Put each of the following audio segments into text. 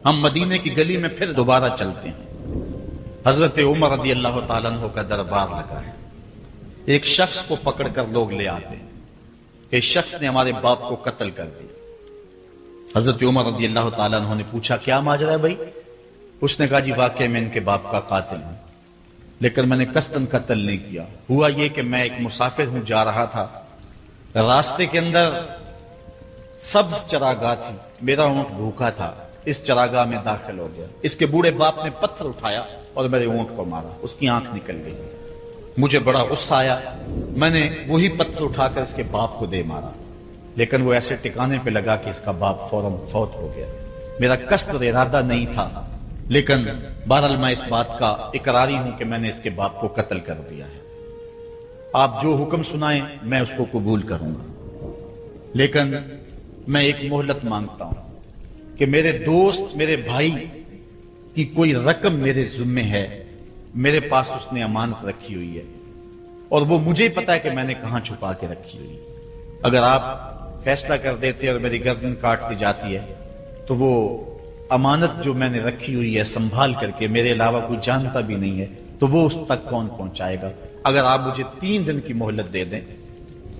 ہم مدینے کی گلی میں پھر دوبارہ چلتے ہیں۔ حضرت عمر رضی اللہ تعالیٰ عنہ کا دربار لگا ہے۔ ایک شخص کو پکڑ کر لوگ لے آتے ہیں کہ اس شخص نے ہمارے باپ کو قتل کر دیا۔ حضرت عمر رضی اللہ تعالیٰ عنہ نے پوچھا کیا ماجرا ہے بھائی؟ اس نے کہا جی واقعی میں ان کے باپ کا قاتل ہوں، لیکن میں نے قصداً قتل نہیں کیا۔ ہوا یہ کہ میں ایک مسافر ہوں، جا رہا تھا، راستے کے اندر سبز چراگاہ تھی، میرا اونٹ بھوکا تھا، اس چراگاہ میں داخل ہو گیا۔ اس کے بوڑھے باپ نے پتھر اٹھایا اور میرے اونٹ کو مارا، اس کی آنکھ نکل گئی۔ مجھے بڑا غصہ آیا، میں نے وہی پتھر اٹھا کر اس کے باپ کو دے مارا، لیکن وہ ایسے ٹکانے پہ لگا کہ اس کا باپ فوراً فوت ہو گیا۔ میرا قصد اور ارادہ نہیں تھا، لیکن بہرحال میں اس بات کا اقراری ہوں کہ میں نے اس کے باپ کو قتل کر دیا ہے۔ آپ جو حکم سنائیں میں اس کو قبول کروں گا، لیکن میں ایک مہلت مانگتا ہوں کہ میرے دوست، میرے بھائی کی کوئی رقم میرے ذمے ہے، میرے پاس اس نے امانت رکھی ہوئی ہے، اور وہ مجھے پتا ہے کہ میں نے کہاں چھپا کے رکھی ہوئی ہے۔ اگر آپ فیصلہ کر دیتے اور میری گردن کاٹ دی جاتی ہے تو وہ امانت جو میں نے رکھی ہوئی ہے سنبھال کر کے، میرے علاوہ کوئی جانتا بھی نہیں ہے، تو وہ اس تک کون پہنچائے گا؟ اگر آپ مجھے 3 دن کی مہلت دے دیں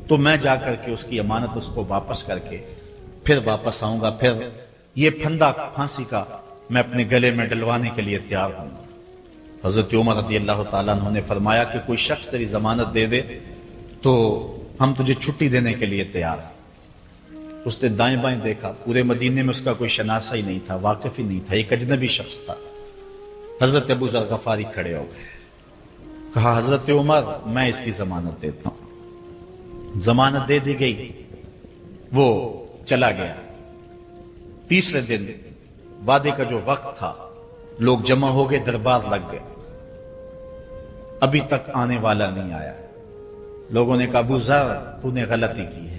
تو میں جا کر کے اس کی امانت اس کو واپس کر کے پھر واپس آؤں گا، پھر یہ پھندا پھانسی کا میں اپنے گلے میں ڈلوانے کے لیے تیار ہوں گا۔ حضرت عمر رضی اللہ تعالیٰ عنہ نے فرمایا کہ کوئی شخص تیری ضمانت دے دے تو ہم تجھے چھٹی دینے کے لیے تیار ہیں۔ اس نے دائیں بائیں دیکھا، پورے مدینے میں اس کا کوئی شناسہ ہی نہیں تھا، واقف ہی نہیں تھا، ایک اجنبی شخص تھا۔ حضرت ابو ذر غفاری کھڑے ہو گئے، کہا حضرت عمر میں اس کی ضمانت دیتا ہوں۔ ضمانت دے دی گئی، وہ چلا گیا۔ تیسرے دن وعدے کا جو وقت تھا، لوگ جمع ہو گئے، دربار لگ گئے، ابھی تک آنے والا نہیں آیا۔ لوگوں نے کہا ابو ذر تو نے غلطی کی ہے،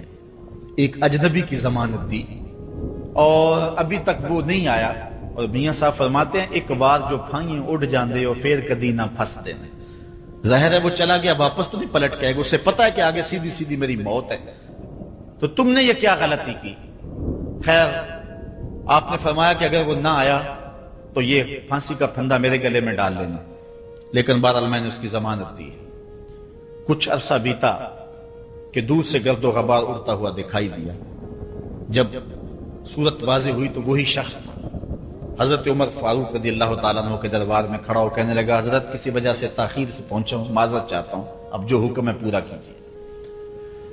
ایک اجنبی کی ضمانت دی اور ابھی تک وہ نہیں آیا۔ اور میاں صاحب فرماتے ہیں ایک بار جو پھائیں اڑ جاندے اور پھر کدی نہ پھنس دینے۔ ظاہر ہے وہ چلا گیا، واپس تو نہیں پلٹ کے آئے گا، اسے پتا ہے کہ آگے سیدھی سیدھی میری موت ہے، تو تم نے یہ کیا غلطی کی؟ خیر آپ نے فرمایا کہ اگر وہ نہ آیا تو یہ پھانسی کا پھندا میرے گلے میں ڈال لینا، لیکن بہرحال میں نے اس کی ضمانت دی۔ کچھ عرصہ بیتا کہ دور سے گرد و غبار اڑتا ہوا دکھائی دیا۔ جب صورت واضح ہوئی تو وہی شخص تھا۔ حضرت عمر فاروق رضی اللہ تعالیٰ عنہ کے دربار میں کھڑا ہو کہنے لگا حضرت کسی وجہ سے تاخیر سے پہنچا ہوں، معذرت چاہتا ہوں، اب جو حکم ہے پورا کیجیے۔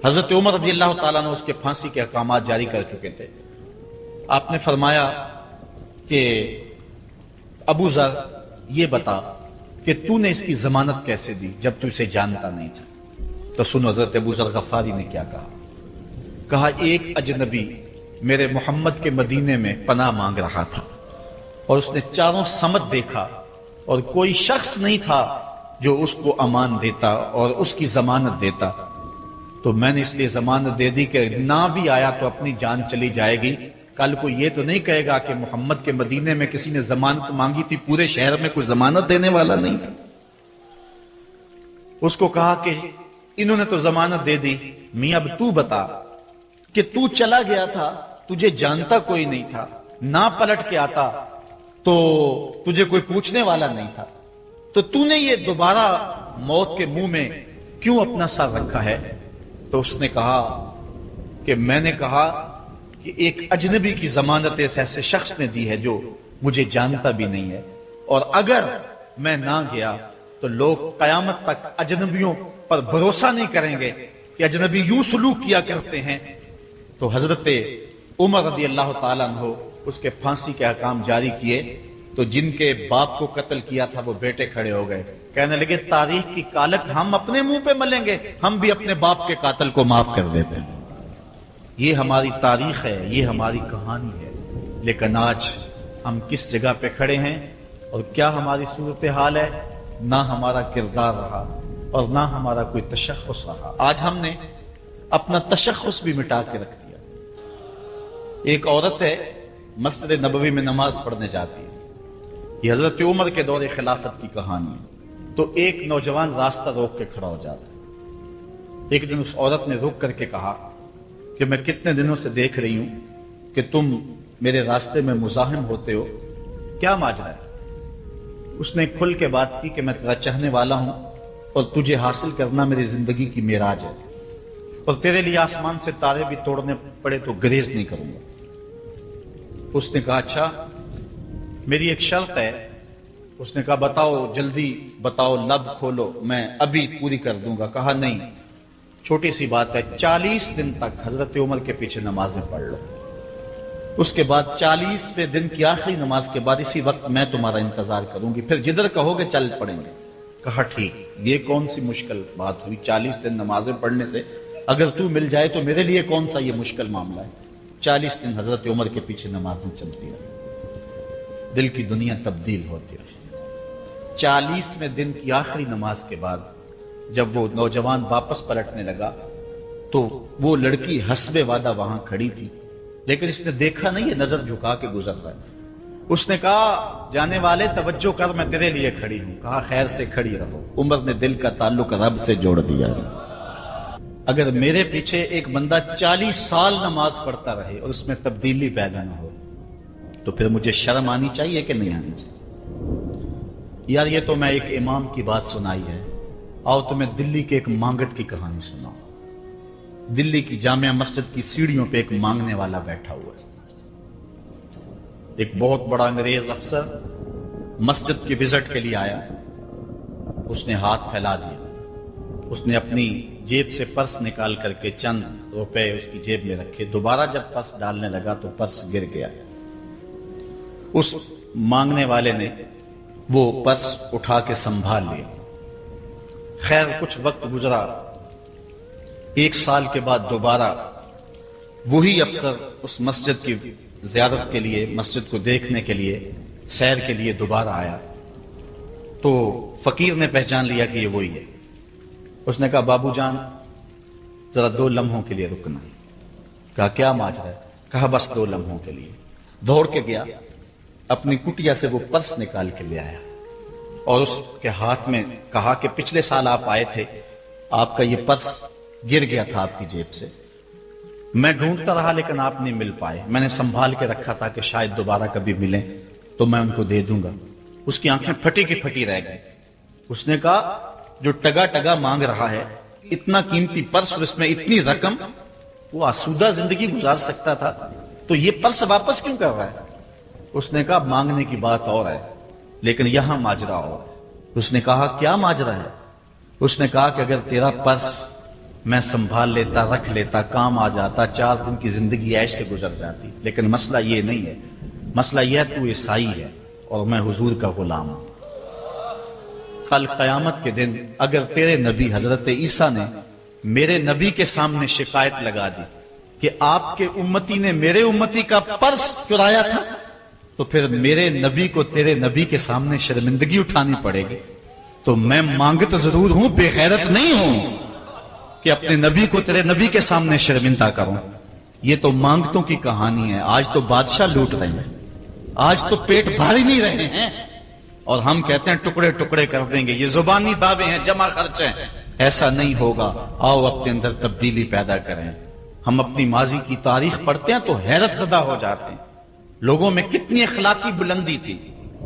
حضرت عمر رضی اللہ تعالیٰ عنہ اس کے پھانسی کے احکامات جاری کر چکے تھے۔ آپ نے فرمایا کہ ابو ذر یہ بتا کہ تو نے اس کی ضمانت کیسے دی جب تو اسے جانتا نہیں تھا؟ تو سنو حضرت ابو ذر غفاری نے کیا کہا۔ کہا ایک اجنبی میرے محمد کے مدینے میں پناہ مانگ رہا تھا اور اس نے چاروں سمت دیکھا اور کوئی شخص نہیں تھا جو اس کو امان دیتا اور اس کی ضمانت دیتا، تو میں نے اس لیے ضمانت دے دی کہ نہ بھی آیا تو اپنی جان چلی جائے گی، کل کو یہ تو نہیں کہے گا کہ محمد کے مدینے میں کسی نے ضمانت مانگی تھی، پورے شہر میں کوئی ضمانت دینے والا نہیں تھا۔ اس کو کہا کہ انہوں نے تو ضمانت دے دی، میاں اب تو بتا کہ تو چلا گیا تھا، تجھے جانتا کوئی نہیں تھا، نہ پلٹ کے آتا تو تجھے کوئی پوچھنے والا نہیں تھا، تو نے یہ دوبارہ موت کے منہ میں کیوں اپنا سر رکھا ہے؟ تو اس نے کہا کہ میں نے کہا کہ ایک اجنبی کی ضمانت ایسے شخص نے دی ہے جو مجھے جانتا بھی نہیں ہے، اور اگر میں نہ گیا تو لوگ قیامت تک اجنبیوں پر بھروسہ نہیں کریں گے کہ اجنبی یوں سلوک کیا کرتے ہیں۔ تو حضرت عمر رضی اللہ تعالیٰ عنہ اس کے پھانسی کے احکام جاری کیے، تو جن کے باپ کو قتل کیا تھا وہ بیٹے کھڑے ہو گئے، کہنے لگے تاریخ کی کالک ہم اپنے منہ پہ ملیں گے، ہم بھی اپنے باپ کے قاتل کو معاف کر دیتے ہیں۔ یہ ہماری تاریخ ہے، یہ ہماری کہانی ہے، لیکن آج ہم کس جگہ پہ کھڑے ہیں اور کیا ہماری صورتحال ہے؟ نہ ہمارا کردار رہا اور نہ ہمارا کوئی تشخص رہا۔ آج ہم نے اپنا تشخص بھی مٹا کے رکھ دیا۔ ایک عورت ہے، مسجد نبوی میں نماز پڑھنے جاتی ہے، یہ حضرت عمر کے دور خلافت کی کہانی ہے۔ تو ایک نوجوان راستہ روک کے کھڑا ہو جاتا ہے۔ ایک دن اس عورت نے رک کر کے کہا کہ میں کتنے دنوں سے دیکھ رہی ہوں کہ تم میرے راستے میں مزاحم ہوتے ہو کیا ماجرا ہے؟ اس نے کھل کے بات کی کہ میں تیرا چاہنے والا ہوں اور تجھے حاصل کرنا میری زندگی کی معراج ہے، اور تیرے لیے آسمان سے تارے بھی توڑنے پڑے تو گریز نہیں کروں گا۔ اس نے کہا اچھا میری ایک شرط ہے۔ اس نے کہا بتاؤ، جلدی بتاؤ، لب کھولو، میں ابھی پوری کر دوں گا۔ کہا نہیں، چھوٹی سی بات ہے، 40 دن تک حضرت عمر کے پیچھے نمازیں پڑھ لو، اس کے بعد 40ویں دن کی آخری نماز کے بعد اسی وقت میں تمہارا انتظار کروں گی، پھر جدھر کہو گے چل پڑیں گے۔ کہا ٹھیک، یہ کون سی مشکل بات ہوئی 40 دن نمازیں پڑھنے سے؟ اگر تو مل جائے تو میرے لیے کون سا یہ مشکل معاملہ ہے۔ 40 دن حضرت عمر کے پیچھے نمازیں چلتی رہی، دل کی دنیا تبدیل ہوتی رہی۔ 40ویں دن کی آخری نماز کے بعد جب وہ نوجوان واپس پلٹنے لگا تو وہ لڑکی حسب وعدہ وہاں کھڑی تھی، لیکن اس نے دیکھا نہیں، یہ نظر جھکا کے گزر رہا ہے۔ اس نے کہا جانے والے توجہ کر، میں تیرے لیے کھڑی ہوں۔ کہا خیر سے کھڑی رہو۔ عمر نے دل کا تعلق رب سے جوڑ دیا۔ اگر میرے پیچھے ایک بندہ 40 سال نماز پڑھتا رہے اور اس میں تبدیلی پیدا نہ ہو تو پھر مجھے شرم آنی چاہیے کہ نہیں آنی چاہیے؟ یار یہ تو میں ایک امام کی بات سنائی ہے، آؤ تمہیں دلی کے ایک مانگت کی کہانی سناؤں۔ دلی کی جامع مسجد کی سیڑھیوں پہ ایک مانگنے والا بیٹھا ہوا ہے۔ ایک بہت بڑا انگریز افسر مسجد کی وزٹ کے لیے آیا، اس نے ہاتھ پھیلا دیا، اس نے اپنی جیب سے پرس نکال کر کے چند روپے اس کی جیب میں رکھے، دوبارہ جب پرس ڈالنے لگا تو پرس گر گیا۔ اس مانگنے والے نے وہ پرس اٹھا کے سنبھال لیا۔ خیر کچھ وقت گزرا، 1 سال کے بعد دوبارہ وہی افسر اس مسجد کی زیارت کے لیے، مسجد کو دیکھنے کے لیے، سیر کے لیے دوبارہ آیا تو فقیر نے پہچان لیا کہ یہ وہی ہے۔ اس نے کہا بابو جان ذرا 2 لمحوں کے لیے رکنا۔ کہا کیا ماجرا ہے؟ کہا بس 2 لمحوں کے لیے۔ دوڑ کے گیا، اپنی کٹیا سے وہ پرس نکال کے لے آیا اور اس کے ہاتھ میں کہا کہ پچھلے سال آپ آئے تھے، آپ کا یہ پرس گر گیا تھا آپ کی جیب سے، میں ڈھونڈتا رہا لیکن آپ نہیں مل پائے، میں نے سنبھال کے رکھا تھا کہ شاید دوبارہ کبھی ملیں تو میں ان کو دے دوں گا۔ اس کی آنکھیں پھٹی کی پھٹی رہ گئی۔ اس نے کہا جو ٹگا ٹگا مانگ رہا ہے، اتنا قیمتی پرس اور اس میں اتنی رقم، وہ آسودہ زندگی گزار سکتا تھا تو یہ پرس واپس کیوں کر رہا ہے؟ اس نے کہا مانگنے کی بات اور ہے لیکن یہاں ماجرا اور ہے۔ اس نے کہا کیا ماجرا ہے؟ اس نے کہا کہ اگر تیرا پرس میں سنبھال لیتا، رکھ لیتا، کام آ جاتا، 4 دن کی زندگی عیش سے گزر جاتی، لیکن مسئلہ یہ نہیں ہے، مسئلہ یہ ہے تو عیسائی ہے اور میں حضور کا غلام ہوں۔ کل قیامت کے دن اگر تیرے نبی حضرت عیسیٰ نے میرے نبی کے سامنے شکایت لگا دی کہ آپ کے امتی نے میرے امتی کا پرس چرایا تھا تو پھر میرے نبی کو تیرے نبی کے سامنے شرمندگی اٹھانی پڑے گی۔ تو میں مانگت ضرور ہوں، بے غیرت نہیں ہوں کہ اپنے نبی کو تیرے نبی کے سامنے شرمندہ کروں۔ یہ تو مانگتوں کی کہانی ہے، آج تو بادشاہ لوٹ رہے ہیں، آج تو پیٹ بھاری نہیں رہے ہیں اور ہم کہتے ہیں ٹکڑے ٹکڑے کر دیں گے، یہ زبانی دعوے ہیں، جمع خرچ ہیں۔ ایسا نہیں ہوگا، آؤ اپنے اندر تبدیلی پیدا کریں۔ ہم اپنی ماضی کی تاریخ پڑھتے ہیں تو حیرت زدہ ہو جاتے ہیں، لوگوں میں کتنی اخلاقی بلندی تھی،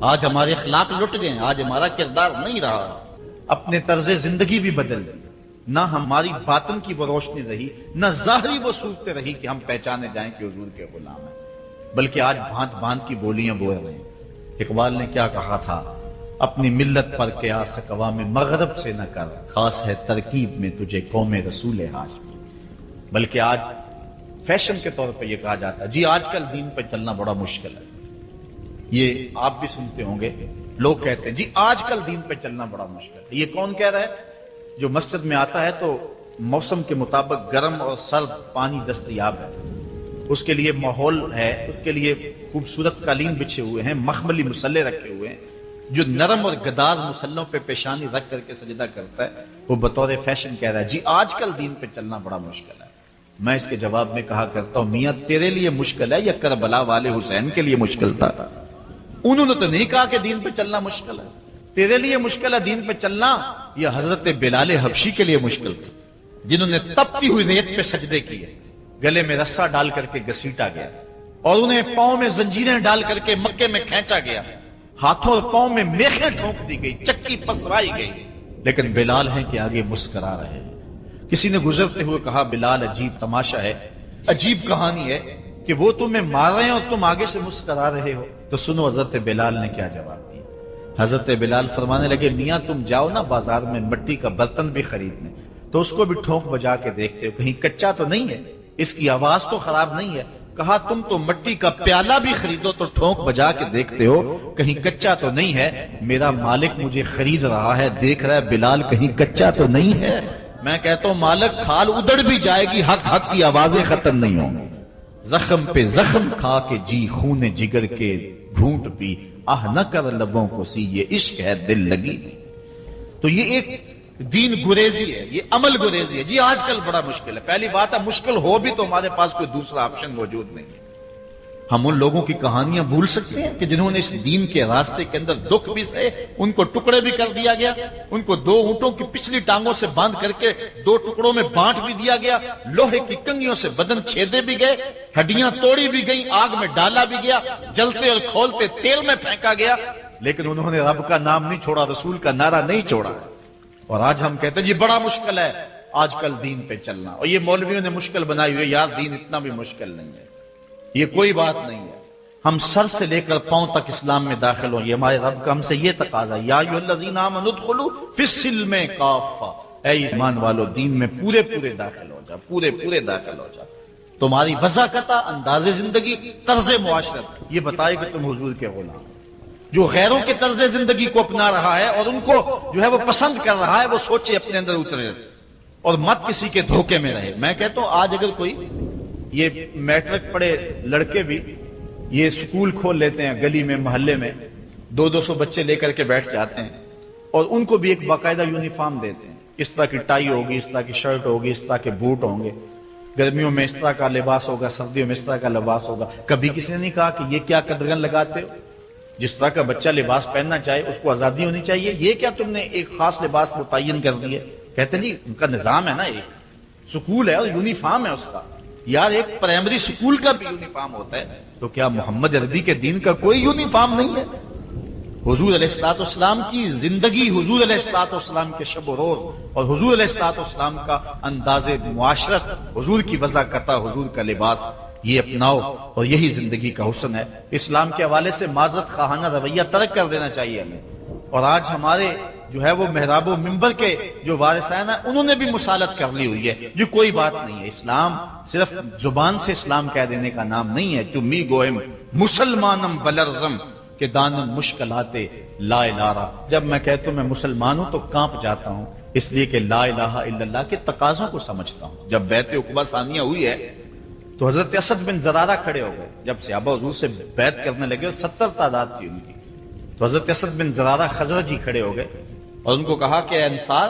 آج ہمارے اخلاق لٹ گئے، آج ہمارا کردار نہیں رہا، اپنے طرز زندگی بھی بدل دی، نہ ہماری باطن کی وہ روشنی رہی، نہ ظاہری وہ صورتیں رہی کہ ہم پہچانے جائیں کہ حضور کے غلام ہیں، بلکہ آج بھانت بھانت کی بولیاں بول رہے ہیں۔ اقبال نے کیا کہا تھا؟ اپنی ملت پر قیاس اقوام مغرب سے نہ کر، خاص ہے ترکیب میں تجھے قوم رسول ہاشمی۔ بلکہ آج فیشن کے طور پہ یہ کہا جاتا ہے جی آج کل دین پہ چلنا بڑا مشکل ہے، یہ آپ بھی سنتے ہوں گے، لوگ کہتے ہیں جی آج کل دین پہ چلنا بڑا مشکل ہے۔ یہ کون کہہ رہا ہے؟ جو مسجد میں آتا ہے تو موسم کے مطابق گرم اور سرد پانی دستیاب ہے، اس کے لیے ماحول ہے، اس کے لیے خوبصورت قالین بچھے ہوئے ہیں، مخملی مصلے رکھے ہوئے ہیں، جو نرم اور گداز مصلوں پہ پیشانی رکھ کر کے سجدہ کرتا ہے، وہ بطور فیشن کہہ رہا ہے جی آج کل دین پہ چلنا بڑا مشکل ہے۔ میں اس کے جواب میں کہا کرتا ہوں میاں تیرے لیے مشکل ہے یا کربلا والے حسین کے لیے مشکل تھا؟ انہوں نے تو نہیں کہا کہ دین پہ چلنا مشکل ہے، تیرے لیے مشکل ہے دین پہ چلنا یا حضرت بلال حبشی کے لیے مشکل تھا جنہوں نے تپتی ہوئی ریت پہ سجدے کیے، گلے میں رسا ڈال کر کے گھسیٹا گیا اور انہیں پاؤں میں زنجیریں ڈال کر کے مکے میں کھینچا گیا ہاتھوں اور پاؤں میں میخیں ٹھونک دی گئی، چکی پسرائی گئی، لیکن بلال ہیں کہ آگے مسکرا رہے ہیں۔ کسی نے گزرتے ہوئے کہا بلال عجیب تماشا ہے، عجیب کہانی ہے کہ وہ تمہیں مار رہے ہیں اور تم آگے سے مسکرا رہے ہو۔ تو سنو حضرت بلال نے کیا جواب دیا۔ حضرت بلال فرمانے لگے میاں تم جاؤ نا بازار میں مٹی کا برتن بھی خریدنے، تو اس کو بھی ٹھونک بجا کے دیکھتے ہو کہیں کچا تو نہیں ہے، اس کی آواز تو خراب نہیں ہے۔ کہا تم تو مٹی کا پیالہ بھی خریدو تو ٹھونک بجا کے دیکھتے ہو کہیں کچا تو نہیں ہے، میرا مالک مجھے خرید رہا ہے، دیکھ رہا ہے بلال کہیں کچا تو نہیں ہے۔ میں کہتا ہوں مالک کھال ادڑ بھی جائے گی، حق حق کی آوازیں ختم نہیں ہوں گی۔ زخم پہ زخم کھا کے جی خون جگر کے گھونٹ پی، آہ نہ کر لبوں کو سی یہ عشق ہے دل لگی نہیں۔ تو یہ ایک دین گریزی ہے، یہ عمل گریزی ہے۔ جی آج کل بڑا مشکل ہے، پہلی بات ہے مشکل ہو بھی تو ہمارے پاس کوئی دوسرا آپشن موجود نہیں ہے۔ ہم ان لوگوں کی کہانیاں بھول سکتے ہیں کہ جنہوں نے اس دین کے راستے کے اندر دکھ بھی سہے، ان کو ٹکڑے بھی کر دیا گیا، ان کو 2 اونٹوں کی پچھلی ٹانگوں سے باندھ کر کے 2 ٹکڑوں میں بانٹ بھی دیا گیا، لوہے کی کنگھیوں سے بدن چھیدے بھی گئے، ہڈیاں توڑی بھی گئیں، آگ میں ڈالا بھی گیا، جلتے اور کھولتے تیل میں پھینکا گیا، لیکن انہوں نے رب کا نام نہیں چھوڑا، رسول کا نعرہ نہیں چھوڑا۔ اور آج ہم کہتے ہیں جی بڑا مشکل ہے آج کل دین پہ چلنا، اور یہ مولویوں نے مشکل بنائی ہوئی ہے، یار دین اتنا بھی مشکل نہیں ہے، یہ کوئی بات نہیں ہے۔ ہم سر سے لے کر پاؤں تک اسلام میں داخل ہوں، یہ ہمارے رب کا ہم سے یہ تقاضا ہے، یا ایھا الذین آمنوا ادخلوا فی السلم کافہ، اے ایمان والو دین میں پورے داخل ہو جاؤ، پورے داخل ہو جاؤ۔ تمہاری وضاحت، انداز زندگی، طرز معاشرت یہ بتائے کہ تم حضور کے غلام۔ جو غیروں کے طرز زندگی کو اپنا رہا ہے اور ان کو جو ہے وہ پسند کر رہا ہے، وہ سوچے اپنے اندر اترے اور مت کسی کے دھوکے میں رہے۔ میں کہتا ہوں آج اگر کوئی یہ میٹرک پڑھے لڑکے بھی یہ سکول کھول لیتے ہیں، گلی میں محلے میں 200 بچے لے کر کے بیٹھ جاتے ہیں اور ان کو بھی ایک باقاعدہ یونیفارم دیتے ہیں، اس طرح کی ٹائی ہوگی، اس طرح کی شرٹ ہوگی، اس طرح کے بوٹ ہوں گے، گرمیوں میں اس طرح کا لباس ہوگا، سردیوں میں اس طرح کا لباس ہوگا۔ کبھی کسی نے نہیں کہا کہ یہ کیا قدغن لگاتے ہو؟ جس طرح کا بچہ لباس پہننا چاہے اس کو آزادی ہونی چاہیے، یہ کیا تم نے ایک خاص لباس متعین کر دی ہے؟ کہتے ہیں جی ان کا نظام ہے نا، ایک سکول ہے اور یونیفارم ہے اس کا۔ یار ایک پرائمری سکول کا بھی یونیفارم ہوتا ہے، تو کیا محمد عربی کے دین کا کوئی یونیفارم نہیں ہے؟ حضور علیہ الصلوۃ والسلام کی زندگی، حضور علیہ الصلوۃ والسلام کے شب و روز اور حضور علیہ الصلوۃ والسلام کا انداز معاشرت، حضور کی وضاحت، حضور کا لباس، یہ اپناؤ اور یہی زندگی کا حسن ہے۔ اسلام کے حوالے سے معذرت خواہانہ رویہ ترک کر دینا چاہیے ہمیں۔ اور آج ہمارے جو ہے وہ محراب و منبر کے جو وارثین ہیں انہوں نے بھی مسالت کر لی ہوئی ہے، جو کوئی بات نہیں ہے۔ اسلام صرف زبان سے اسلام کہہ دینے کا نام نہیں ہے۔ چمی گوئم مسلمانم بلرزم کہ دانم مشکلات لا الہ۔ جب میں کہتا ہوں میں مسلمان ہوں تو کانپ جاتا ہوں، اس لیے کہ لا الہ الا اللہ کے تقاضوں کو سمجھتا ہوں۔ جب بیعت عقبہ ثانیہ ہوئی ہے تو حضرت اسد بن زرارہ کھڑے ہو گئے، جب صحابہ حضور سے بیعت کرنے لگے اور 70 تعداد تھی ان کی، تو حضرت اسد بن زرارہ خزرجی کھڑے ہو گئے اور ان کو کہا کہ اے انصار،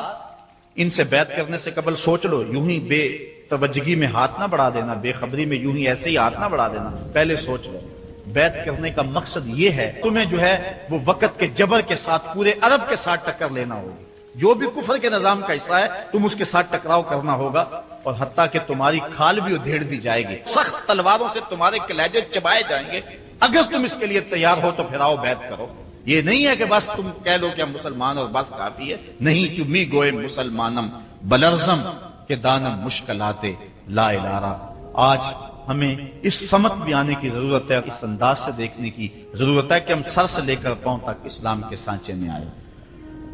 ان سے بیعت کرنے سے قبل سوچ لو، یوں ہی بے توجہی میں ہاتھ نہ بڑھا دینا، بے خبری میں یوں ہی ایسے ہی ہاتھ نہ بڑھا دینا، پہلے سوچ لو۔ بیعت کرنے کا مقصد یہ ہے تمہیں جو ہے وہ وقت کے جبر کے ساتھ پورے عرب کے ساتھ ٹکر لینا ہوگی، جو بھی کفر کے نظام کا حصہ ہے تم اس کے ساتھ ٹکراؤ کرنا ہوگا، اور حتیٰ کہ تمہاری کھال بھی ادھیڑ دی جائے گی، سخت تلواروں سے تمہارے کلیجے چبائے جائیں گے۔ اگر تم اس کے لیے تیار ہو تو پھر آؤ بیعت کرو۔ یہ نہیں ہے کہ بس تم کہہ لو کہ ہم مسلمان اور بس کافی ہے، نہیں۔ چمی گوئے مسلمانم بلرزم کہ دانم مشکلات لا الہ۔ آج ہمیں اس سمت بھی آنے کی ضرورت ہے، اس انداز سے دیکھنے کی ضرورت ہے کہ ہم سر سے لے کر پاؤں تک اسلام کے سانچے میں آئے۔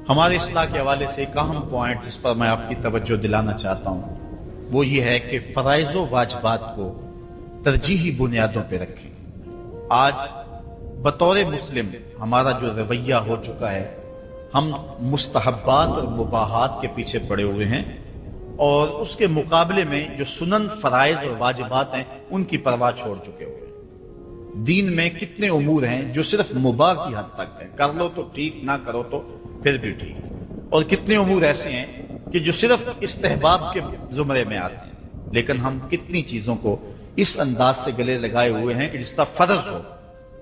ہمارے اصلاح کے حوالے سے ایک اہم پوائنٹ جس پر میں آپ کی توجہ دلانا چاہتا ہوں وہ یہ ہے کہ فرائض و واجبات کو ترجیحی بنیادوں پہ رکھیں۔ آج بطور مسلم ہمارا جو رویہ ہو چکا ہے، ہم مستحبات اور مباحات کے پیچھے پڑے ہوئے ہیں، اور اس کے مقابلے میں جو سنن، فرائض اور واجبات ہیں ان کی پرواہ چھوڑ چکے ہوئے ہیں۔ دین میں کتنے امور ہیں جو صرف مباح کی حد تک ہیں، کر لو تو ٹھیک، نہ کرو تو پھر بھی ٹھیک، اور کتنے امور ایسے ہیں کہ جو صرف استحباب کے زمرے میں آتے ہیں۔ لیکن ہم کتنی چیزوں کو اس انداز سے گلے لگائے ہوئے ہیں کہ جس طرح فرض ہو،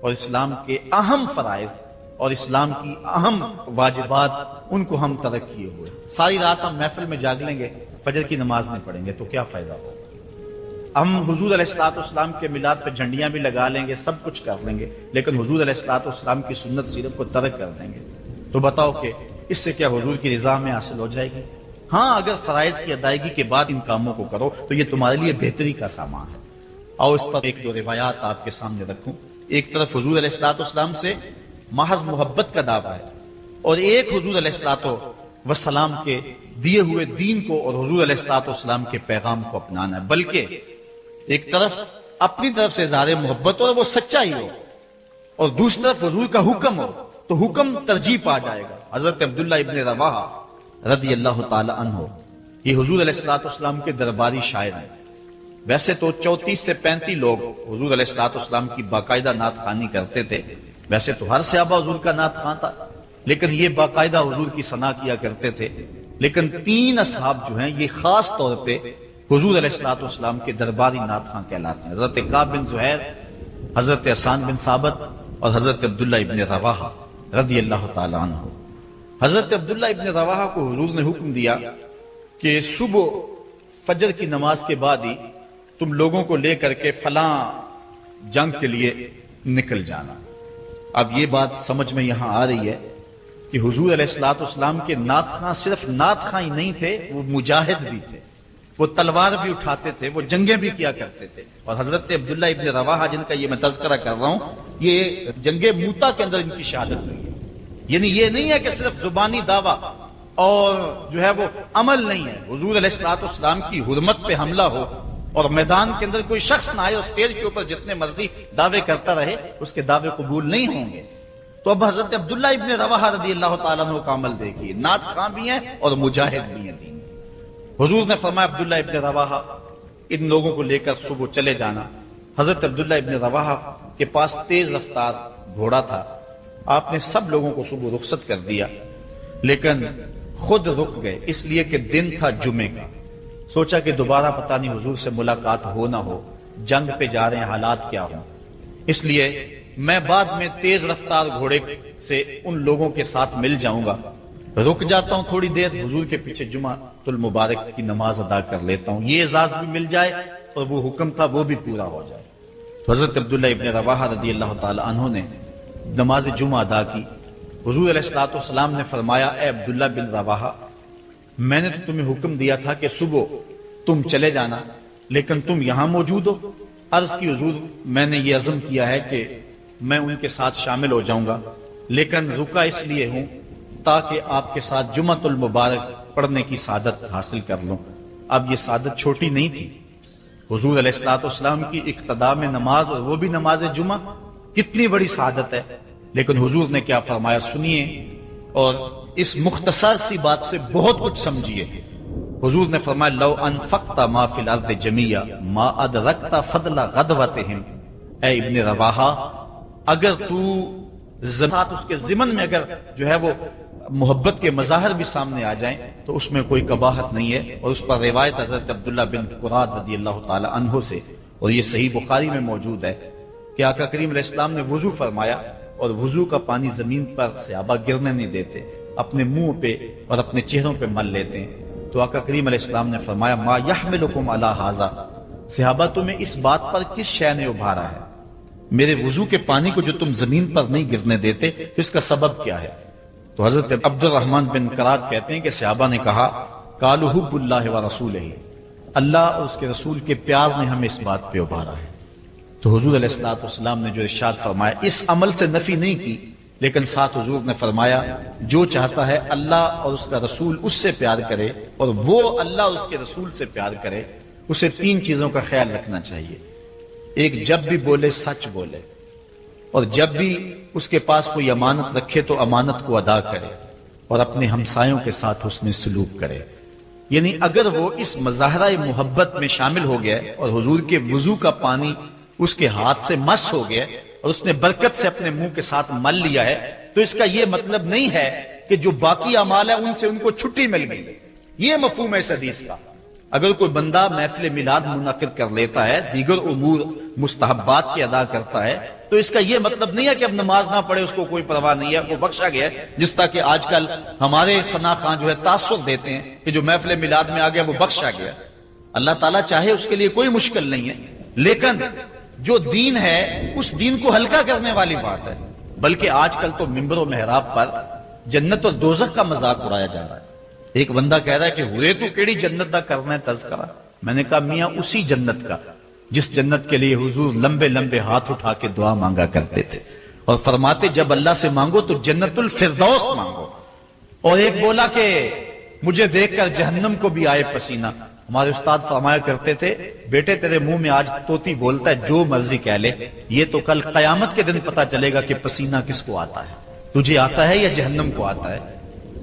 اور اسلام کے اہم فرائض اور اسلام کی اہم واجبات ان کو ہم ترک کیے ہوئے۔ ساری رات ہم محفل میں جاگ لیں گے، فجر کی نماز نہیں پڑھیں گے تو کیا فائدہ ہوگا؟ ہم حضور علیہ الصلوۃ والسلام کے میلاد پہ جھنڈیاں بھی لگا لیں گے، سب کچھ کر لیں گے، لیکن حضور علیہ الصلوۃ والسلام کی سنت سیرت کو ترک کر دیں گے، تو بتاؤ کہ اس سے کیا حضور کی رضا میں حاصل ہو جائے گی؟ ہاں، اگر فرائض کی ادائیگی کے بعد ان کاموں کو کرو تو یہ تمہارے لیے بہتری کا سامان ہے۔ آؤ اس پر ایک دو روایات آپ کے سامنے رکھوں۔ ایک طرف حضور علیہ الصلوۃ والسلام سے محض محبت کا دعویٰ ہے، اور ایک حضور علیہ الصلوۃ والسلام کے دیے ہوئے دین کو اور حضور علیہ الصلوۃ والسلام کے پیغام کو اپنانا ہے، بلکہ ایک طرف اپنی طرف سے اظہار محبت اور وہ سچائی ہو، اور دوسری طرف حضور کا حکم ہو تو حکم ترجیح پا جائے گا۔ حضرت عبداللہ ابن رواحہ رضی اللہ تعالی عنہ یہ حضور علیہ الصلوۃ والسلام کے درباری شاعر ہیں۔ ویسے تو 34 سے 35 لوگ حضور علیہ الصلوۃ والسلام کی باقاعدہ نعت خوانی کرتے تھے، ویسے تو ہر صحابہ حضور کا نعت خواں تھا، لیکن یہ باقاعدہ حضور کی ثنا کیا کرتے تھے۔ لیکن 3 اصحاب جو ہیں یہ خاص طور پہ حضور علیہ الصلوۃ والسلام کے درباری نعت خواں کہلاتے ہیں، حضرت کعب بن زہیر، حضرت حسان بن ثابت اور حضرت عبداللہ ابن رواحہ رضی اللہ تعالی عنہ۔ حضرت عبداللہ ابن رواحہ کو حضور نے حکم دیا کہ صبح فجر کی نماز کے بعد ہی تم لوگوں کو لے کر کے فلاں جنگ کے لیے نکل جانا۔ اب یہ بات سمجھ میں یہاں آ رہی ہے کہ حضور علیہ الصلوۃ والسلام کے نعت خواں صرف نعت خواں ہی نہیں تھے، وہ مجاہد بھی تھے، وہ تلوار بھی اٹھاتے تھے، وہ جنگیں بھی کیا کرتے تھے۔ اور حضرت عبداللہ ابن رواحہ جن کا یہ میں تذکرہ کر رہا ہوں، یہ جنگ موتا کے اندر ان کی شہادت ہوئی ہے۔ یعنی یہ نہیں ہے کہ صرف زبانی دعویٰ اور جو ہے وہ عمل نہیں ہے، حضور علیہ الصلوۃ والسلام کی حرمت پہ حملہ ہو اور میدان کے اندر کوئی شخص نہ آئے اور اسٹیج کے اوپر جتنے مرضی دعوے کرتا رہے، اس کے دعوے قبول نہیں ہوں گے۔ تو اب حضرت عبداللہ ابن رواحہ رضی اللہ تعالیٰ عنہ کا عمل دیکھیے، نعت خواں بھی ہیں اور مجاہد بھی ہیں دین کے۔ حضور نے فرمایا عبداللہ ابن رواحہ ان لوگوں کو لے کر صبح چلے جانا۔ حضرت عبداللہ ابن رواحہ کے پاس تیز رفتار گھوڑا تھا، آپ نے سب لوگوں کو صبح رخصت کر دیا، لیکن خود رک گئے اس لیے کہ دن تھا جمعے کا۔ سوچا کہ دوبارہ پتہ نہیں حضور سے ملاقات ہو نہ ہو، جنگ پہ جا رہے ہیں، حالات کیا ہوں، اس لیے میں بعد میں تیز رفتار گھوڑے سے ان لوگوں کے ساتھ مل جاؤں گا، رک جاتا ہوں تھوڑی دیر، حضور کے پیچھے جمعہ المبارک کی نماز ادا کر لیتا ہوں، یہ اعزاز بھی مل جائے اور وہ حکم تھا وہ بھی پورا ہو جائے۔ تو حضرت عبداللہ ابن رواحہ رضی اللہ تعالی عنہ نے نماز جمعہ ادا کی۔ حضور علیہ الصلوۃ والسلام نے فرمایا، اے عبداللہ بن رواحہ، میں نے تو تمہیں حکم دیا تھا کہ صبح تم چلے جانا، لیکن تم یہاں موجود ہو۔ عرض کی حضور میں نے یہ عزم کیا ہے کہ میں ان کے ساتھ شامل ہو جاؤں گا، لیکن رکا اس لیے ہوں تاکہ آپ کے ساتھ جمعۃ المبارک پڑھنے کی سعادت حاصل کر لوں۔ اب یہ سعادت چھوٹی نہیں تھی، حضور علیہ الصلوۃ والسلام کی اقتداء میں نماز، اور وہ بھی نماز جمعہ، کتنی بڑی سعادت ہے۔ لیکن حضور نے کیا فرمایا سنیے، اور اس مختصر سی بات سے بہت کچھ سمجھیے۔ حضور نے فرمایا، لو انفقت ما فی الارض جمیعا ما ادرکت فضل غدوتہم، اے ابن رواحہ، اگر تو ساتھ اس کے ضمن میں اگر جو ہے وہ محبت کے مظاہر بھی سامنے آ جائیں تو اس میں کوئی قباحت نہیں ہے۔ اور اس پر روایت حضرت عبداللہ بن قراد رضی اللہ تعالی عنہ سے، اور یہ صحیح بخاری میں موجود ہے، کہ آقا کریم علیہ السلام نے وضو فرمایا، اور وضو کا پانی زمین پر صحابہ گرنے نہیں دیتے، اپنے منہ پہ اور اپنے چہروں پہ مل لیتے ہیں۔ تو آقا کریم علیہ السلام نے فرمایا، ما یحملکم علی ھذا، صحابہ تمہیں اس بات پر کس شے نے ابھارا ہے؟ میرے وضو کے پانی کو جو تم زمین پر نہیں گرنے دیتے، تو اس کا سبب کیا ہے؟ تو حضرت عبد الرحمن بن قراد کہتے ہیں کہ صحابہ نے کہا، قالوا حب اللہ و رسولہ، اللہ اور اس کے رسول کے پیار نے ہمیں اس بات پہ ابھارا ہے۔ تو حضور علیہ الصلوۃ والسلام نے جو ارشاد فرمایا، اس عمل سے نفی نہیں کی، لیکن ساتھ حضور نے فرمایا، جو چاہتا ہے اللہ اور اس کا رسول اس سے پیار کرے، اور وہ اللہ اور اس کے رسول سے پیار کرے، اسے 3 چیزوں کا خیال رکھنا چاہیے۔ ایک، جب بھی بولے سچ بولے، اور جب بھی اس کے پاس کوئی امانت رکھے تو امانت کو ادا کرے، اور اپنے ہمسایوں کے ساتھ حسن سلوک کرے۔ یعنی اگر وہ اس مظاہرہ محبت میں شامل ہو گیا اور حضور کے وضو کا پانی اس کے ہاتھ سے مس ہو گیا اور اس نے برکت سے اپنے منہ کے ساتھ مل لیا ہے، تو اس کا یہ مطلب نہیں ہے کہ جو باقی اعمال ہیں ان سے ان کو چھٹی مل گئی۔ یہ مفہوم ہے اس حدیث کا۔ اگر کوئی بندہ محفل میلاد منعقد کر لیتا ہے، دیگر امور مستحبات کی ادا کرتا ہے، تو اس کا یہ مطلب نہیں ہے کہ اب نماز نہ پڑھے اس کو کوئی پرواہ نہیں ہے، وہ بخشا گیا ہے، جس طرح کہ آج کل ہمارے ثنا خان جو ہے تاثر دیتے ہیں کہ جو محفل میلاد میں آ گیا وہ بخشا گیا۔ اللہ تعالیٰ چاہے اس کے لیے کوئی مشکل نہیں ہے، لیکن جو دین ہے اس دین کو ہلکا کرنے والی بات ہے۔ بلکہ آج کل تو ممبر و محراب پر جنت اور دوزخ کا مذاق اڑایا جا رہا ہے۔ ایک بندہ کہہ رہا ہے کہ ہوئے تو کیڑی جنت دا کرنا ہے تذکرہ۔ میں نے کہا میاں اسی جنت کا جس جنت کے لیے حضور لمبے لمبے ہاتھ اٹھا کے دعا مانگا کرتے تھے اور فرماتے جب اللہ سے مانگو تو جنت الفردوس مانگو۔ اور ایک بولا کہ مجھے دیکھ کر جہنم کو بھی آئے پسینہ۔ ہمارے استاد فرمایا کرتے تھے بیٹے تیرے منہ میں آج طوطی بولتا ہے جو مرضی کہہ لے، یہ تو کل قیامت کے دن پتا چلے گا کہ پسینہ کس کو آتا ہے، تجھے آتا ہے یا جہنم کو آتا ہے۔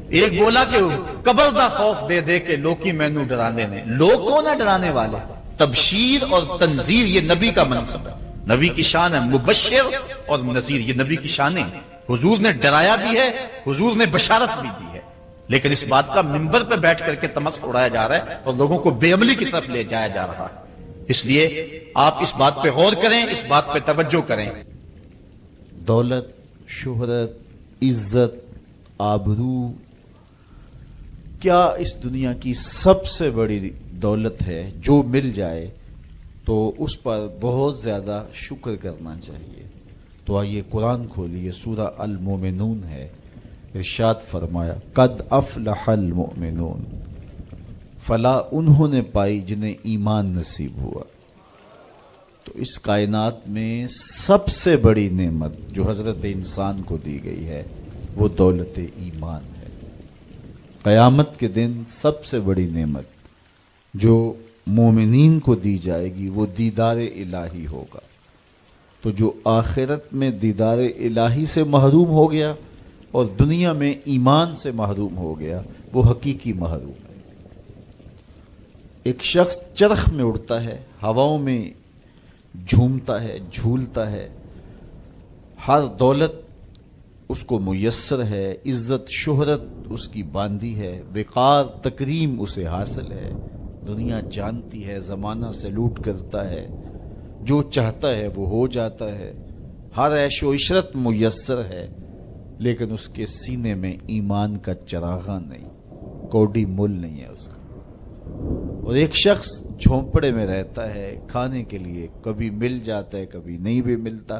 ایک بولا کہ قبر دا خوف دے دے کے لوکی مینو ڈرانے نے۔ لوگ کون ہے ڈرانے والے؟ تبشیر اور تنذیر یہ نبی کا منصب ہے، نبی کی شان ہے۔ مبشر اور نذیر یہ نبی کی شانیں ہیں۔ حضور نے ڈرایا بھی ہے، حضور نے بشارت بھی دی ہے، لیکن اس بات کا منبر پہ بیٹھ کر کے تمسخ اڑایا جا رہا ہے اور لوگوں کو بے عملی کی طرف لے جایا جا رہا ہے۔ اس لیے آپ اس بات پہ غور کریں، اس بات پہ توجہ کریں۔ دولت، شہرت، عزت، آبرو، کیا اس دنیا کی سب سے بڑی دولت ہے؟ جو مل جائے تو اس پر بہت زیادہ شکر کرنا چاہیے۔ تو آئیے قرآن کھولیے، سورہ المومنون ہے، ارشاد فرمایا قد افلح المؤمنون، فلاح انہوں نے پائی جنہیں ایمان نصیب ہوا۔ تو اس کائنات میں سب سے بڑی نعمت جو حضرت انسان کو دی گئی ہے وہ دولت ایمان ہے۔ قیامت کے دن سب سے بڑی نعمت جو مومنین کو دی جائے گی وہ دیدار الہی ہوگا۔ تو جو آخرت میں دیدار الہی سے محروم ہو گیا اور دنیا میں ایمان سے محروم ہو گیا وہ حقیقی محروم ہے۔ ایک شخص چرخ میں اڑتا ہے، ہواؤں میں جھومتا ہے، جھولتا ہے، ہر دولت اس کو میسر ہے، عزت شہرت اس کی باندھی ہے، وقار تکریم اسے حاصل ہے، دنیا جانتی ہے، زمانہ سلوٹ کرتا ہے، جو چاہتا ہے وہ ہو جاتا ہے، ہر عیش و عشرت میسر ہے، لیکن اس کے سینے میں ایمان کا چراغاں نہیں، کوڈی مل نہیں ہے اس کا۔ اور ایک شخص جھونپڑے میں رہتا ہے، کھانے کے لیے کبھی مل جاتا ہے کبھی نہیں بھی ملتا،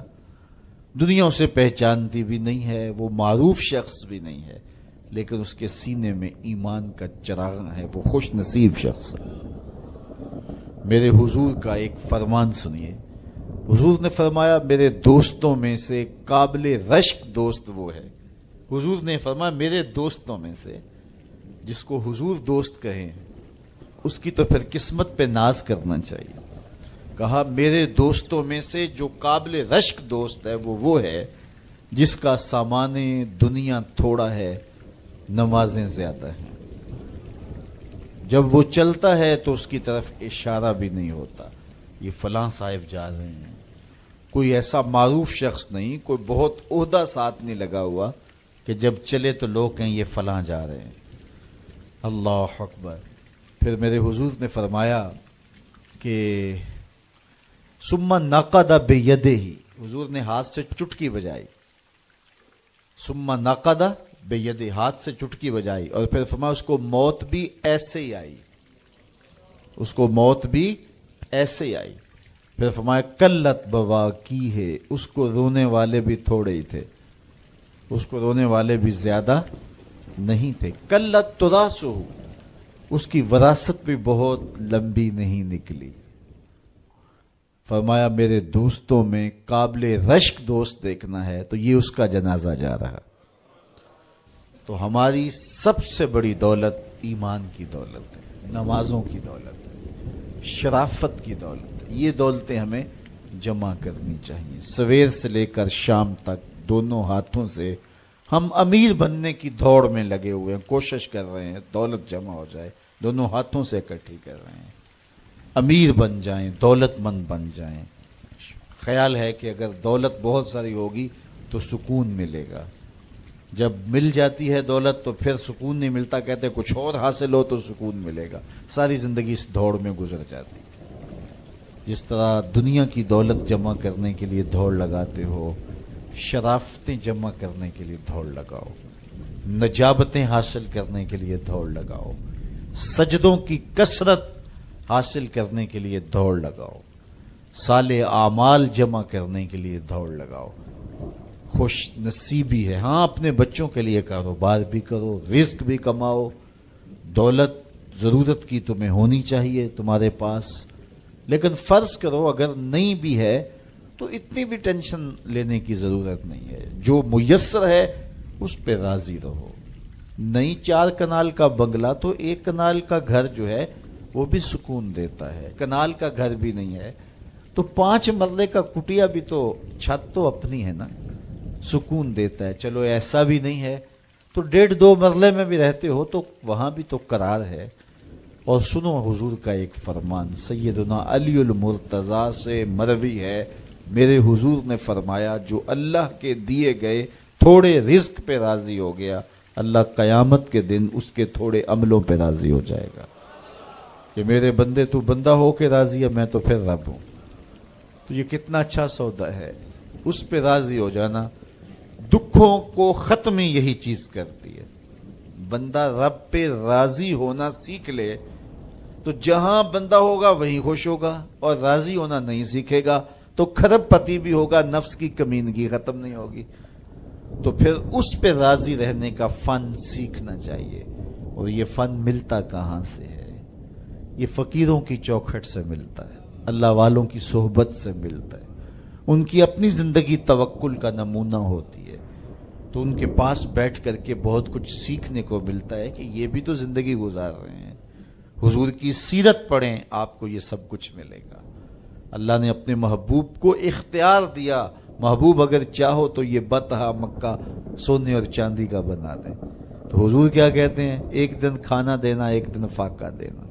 دنیا اسے پہچانتی بھی نہیں ہے، وہ معروف شخص بھی نہیں ہے، لیکن اس کے سینے میں ایمان کا چراغاں ہے، وہ خوش نصیب شخص ہے۔ میرے حضور کا ایک فرمان سنیے، حضور نے فرمایا میرے دوستوں میں سے قابل رشک دوست وہ ہے۔ حضور نے فرمایا میرے دوستوں میں سے، جس کو حضور دوست کہیں اس کی تو پھر قسمت پہ ناز کرنا چاہیے۔ کہا میرے دوستوں میں سے جو قابل رشک دوست ہے وہ ہے جس کا سامان دنیا تھوڑا ہے، نمازیں زیادہ ہیں۔ جب وہ چلتا ہے تو اس کی طرف اشارہ بھی نہیں ہوتا، یہ فلاں صاحب جا رہے ہیں، کوئی ایسا معروف شخص نہیں، کوئی بہت عہدہ ساتھ نہیں لگا ہوا کہ جب چلے تو لوگ کہیں یہ فلاں جا رہے ہیں۔ اللہ اکبر۔ پھر میرے حضور نے فرمایا کہ ثم نقد بیدہ، حضور نے ہاتھ سے چٹکی بجائی، ثم نقد بیدہ، ہاتھ سے چٹکی بجائی، اور پھر فرمایا اس کو موت بھی ایسے ہی آئی، اس کو موت بھی ایسے ہی آئی۔ پھر فرمایا قلت بواکی ہے، اس کو رونے والے بھی تھوڑے ہی تھے، اس کو رونے والے بھی زیادہ نہیں تھے۔ قلت تراثہ، اس کی وراثت بھی بہت لمبی نہیں نکلی۔ فرمایا میرے دوستوں میں قابل رشک دوست دیکھنا ہے تو یہ اس کا جنازہ جا رہا۔ تو ہماری سب سے بڑی دولت ایمان کی دولت ہے، نمازوں کی دولت ہے، شرافت کی دولت ہے۔ یہ دولتیں ہمیں جمع کرنی چاہیے۔ سویر سے لے کر شام تک دونوں ہاتھوں سے ہم امیر بننے کی دوڑ میں لگے ہوئے ہیں، کوشش کر رہے ہیں دولت جمع ہو جائے، دونوں ہاتھوں سے اکٹھی کر رہے ہیں، امیر بن جائیں، دولت مند بن جائیں۔ خیال ہے کہ اگر دولت بہت ساری ہوگی تو سکون ملے گا، جب مل جاتی ہے دولت تو پھر سکون نہیں ملتا، کہتے کچھ اور حاصل ہو تو سکون ملے گا، ساری زندگی اس دوڑ میں گزر جاتی۔ جس طرح دنیا کی دولت جمع کرنے کے لیے دوڑ لگاتے ہو، شرافتیں جمع کرنے کے لیے دوڑ لگاؤ، نجابتیں حاصل کرنے کے لیے دوڑ لگاؤ، سجدوں کی کثرت حاصل کرنے کے لیے دوڑ لگاؤ، صالح اعمال جمع کرنے کے لیے دوڑ لگاؤ۔ خوش نصیبی ہے، ہاں اپنے بچوں کے لیے کاروبار بھی کرو، رزق بھی کماؤ، دولت ضرورت کی تمہیں ہونی چاہیے تمہارے پاس، لیکن فرض کرو اگر نہیں بھی ہے تو اتنی بھی ٹینشن لینے کی ضرورت نہیں ہے، جو میسر ہے اس پہ راضی رہو۔ نہیں 4 کنال کا بنگلہ تو 1 کنال کا گھر جو ہے وہ بھی سکون دیتا ہے، کنال کا گھر بھی نہیں ہے تو 5 مرلے کا کٹیا بھی تو چھت تو اپنی ہے نا، سکون دیتا ہے۔ چلو ایسا بھی نہیں ہے تو 1.5-2 مرلے میں بھی رہتے ہو تو وہاں بھی تو قرار ہے۔ اور سنو حضور کا ایک فرمان، سیدنا علی المرتضیٰ سے مروی ہے، میرے حضور نے فرمایا جو اللہ کے دیے گئے تھوڑے رزق پہ راضی ہو گیا، اللہ قیامت کے دن اس کے تھوڑے عملوں پہ راضی ہو جائے گا کہ میرے بندے تو بندہ ہو کے راضی ہے، میں تو پھر رب ہوں۔ تو یہ کتنا اچھا سودا ہے، اس پہ راضی ہو جانا۔ دکھوں کو ختم یہی چیز کرتی ہے، بندہ رب پہ راضی ہونا سیکھ لے تو جہاں بندہ ہوگا وہیں خوش ہوگا، اور راضی ہونا نہیں سیکھے گا تو کھرب پتی بھی ہوگا، نفس کی کمینگی ختم نہیں ہوگی۔ تو پھر اس پہ راضی رہنے کا فن سیکھنا چاہیے، اور یہ فن ملتا کہاں سے ہے؟ یہ فقیروں کی چوکھٹ سے ملتا ہے، اللہ والوں کی صحبت سے ملتا ہے، ان کی اپنی زندگی توکل کا نمونہ ہوتی ہے، تو ان کے پاس بیٹھ کر کے بہت کچھ سیکھنے کو ملتا ہے کہ یہ بھی تو زندگی گزار رہے ہیں۔ حضور کی سیرت پڑھیں، آپ کو یہ سب کچھ ملے گا۔ اللہ نے اپنے محبوب کو اختیار دیا، محبوب اگر چاہو تو یہ بطحا مکہ سونے اور چاندی کا بنا دیں۔ تو حضور کیا کہتے ہیں؟ ایک دن کھانا دینا، ایک دن فاقہ دینا۔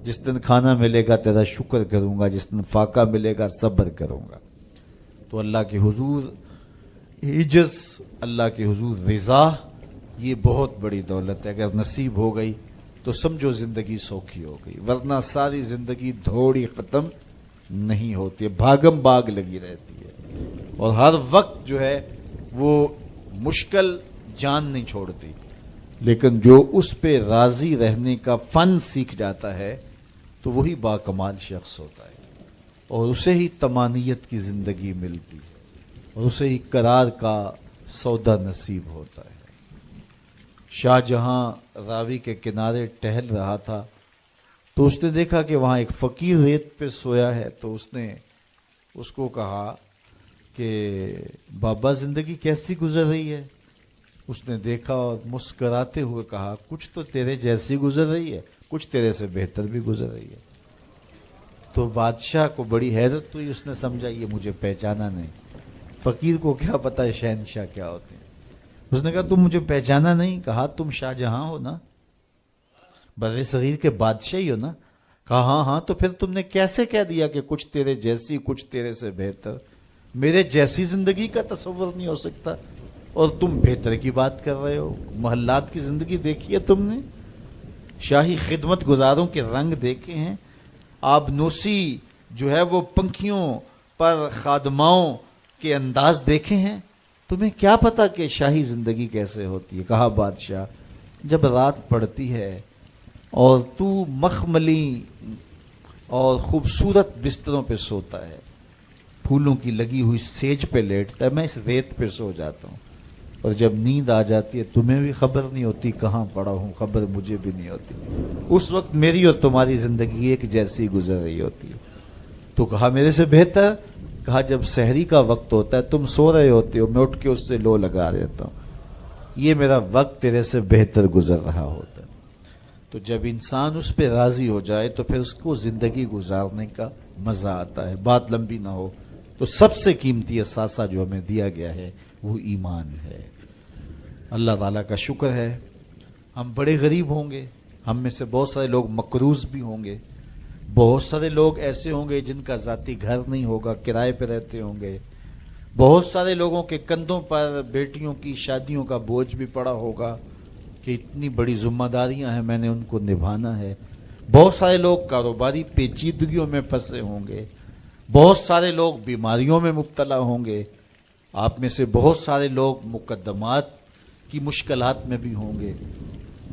جس دن کھانا ملے گا تیرا شکر کروں گا، جس دن فاقہ ملے گا صبر کروں گا۔ تو اللہ کے حضور عجز، اللہ کے حضور رضا، یہ بہت بڑی دولت ہے۔ اگر نصیب ہو گئی تو سمجھو زندگی سوکھی ہو گئی، ورنہ ساری زندگی دھوڑی ختم نہیں ہوتی ہے، بھاگم باغ لگی رہتی ہے، اور ہر وقت جو ہے وہ مشکل جان نہیں چھوڑتی۔ لیکن جو اس پہ راضی رہنے کا فن سیکھ جاتا ہے تو وہی باکمال شخص ہوتا ہے، اور اسے ہی طمانیت کی زندگی ملتی ہے، اور اسے ہی قرار کا سودا نصیب ہوتا ہے۔ شاہ جہاں راوی کے کنارے ٹہل رہا تھا تو اس نے دیکھا کہ وہاں ایک فقیر ریت پہ سویا ہے، تو اس نے اس کو کہا کہ بابا زندگی کیسی گزر رہی ہے؟ اس نے دیکھا اور مسکراتے ہوئے کہا کچھ تو تیرے جیسی گزر رہی ہے، کچھ تیرے سے بہتر بھی گزر رہی ہے۔ تو بادشاہ کو بڑی حیرت ہوئی، اس نے سمجھا یہ مجھے پہچانا نہیں۔ فقیر کو کیا پتا ہے شہنشاہ کیا ہوتے ہیں۔ اس نے کہا تم مجھے پہچانا نہیں؟ کہا تم شاہ جہاں ہو نا، بر صغیر کے بادشاہ ہی ہو نا؟ کہا ہاں ہاں، تو پھر تم نے کیسے کہہ دیا کہ کچھ تیرے جیسی کچھ تیرے سے بہتر؟ میرے جیسی زندگی کا تصور نہیں ہو سکتا، اور تم بہتر کی بات کر رہے ہو۔ محلات کی زندگی دیکھی ہے تم نے؟ شاہی خدمت گزاروں کے رنگ دیکھے ہیں؟ آبنوسی جو ہے وہ پنکھیوں پر خادماؤں کے انداز دیکھے ہیں؟ تمہیں کیا پتا کہ شاہی زندگی کیسے ہوتی ہے؟ کہا بادشاہ جب رات پڑتی ہے اور تو مخملی اور خوبصورت بستروں پہ سوتا ہے، پھولوں کی لگی ہوئی سیج پہ لیٹتا ہے، میں اس ریت پہ سو جاتا ہوں، اور جب نیند آ جاتی ہے تمہیں بھی خبر نہیں ہوتی کہاں پڑا ہوں، خبر مجھے بھی نہیں ہوتی۔ اس وقت میری اور تمہاری زندگی ایک جیسی گزر رہی ہوتی ہے۔ تو کہا میرے سے بہتر؟ کہا جب سحری کا وقت ہوتا ہے تم سو رہے ہوتے ہو، میں اٹھ کے اس سے لو لگا دیتا ہوں، یہ میرا وقت تیرے سے بہتر گزر رہا ہوتا ہے۔ تو جب انسان اس پہ راضی ہو جائے تو پھر اس کو زندگی گزارنے کا مزہ آتا ہے۔ بات لمبی نہ ہو تو سب سے قیمتی اثاثہ جو ہمیں دیا گیا ہے وہ ایمان ہے۔ اللہ تعالیٰ کا شکر ہے، ہم بڑے غریب ہوں گے، ہم میں سے بہت سارے لوگ مقروض بھی ہوں گے، بہت سارے لوگ ایسے ہوں گے جن کا ذاتی گھر نہیں ہوگا، کرائے پہ رہتے ہوں گے، بہت سارے لوگوں کے کندھوں پر بیٹیوں کی شادیوں کا بوجھ بھی پڑا ہوگا کہ اتنی بڑی ذمہ داریاں ہیں، میں نے ان کو نبھانا ہے۔ بہت سارے لوگ کاروباری پیچیدگیوں میں پھنسے ہوں گے، بہت سارے لوگ بیماریوں میں مبتلا ہوں گے، آپ میں سے بہت سارے لوگ مقدمات کی مشکلات میں بھی ہوں گے،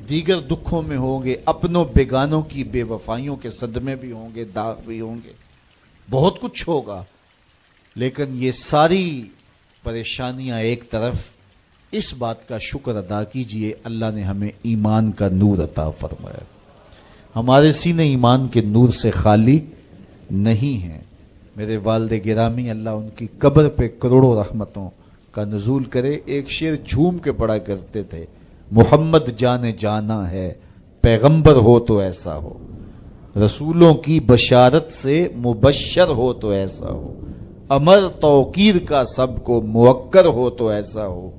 دیگر دکھوں میں ہوں گے، اپنوں بیگانوں کی بے وفائیوں کے صدمے بھی ہوں گے، داغ بھی ہوں گے، بہت کچھ ہوگا، لیکن یہ ساری پریشانیاں ایک طرف، اس بات کا شکر ادا کیجئے اللہ نے ہمیں ایمان کا نور عطا فرمایا. ہمارے سینے ایمان کے نور سے خالی نہیں ہیں. میرے والد گرامی اللہ ان کی قبر پہ کروڑوں رحمتوں کا نزول کرے. ایک شعر جھوم کے پڑھا کرتے تھے، محمد جان جانا ہے، پیغمبر ہو تو ایسا ہو، رسولوں کی بشارت سے مبشر ہو تو ایسا ہو، امر توقیر کا سب کو موکر ہو تو ایسا ہو،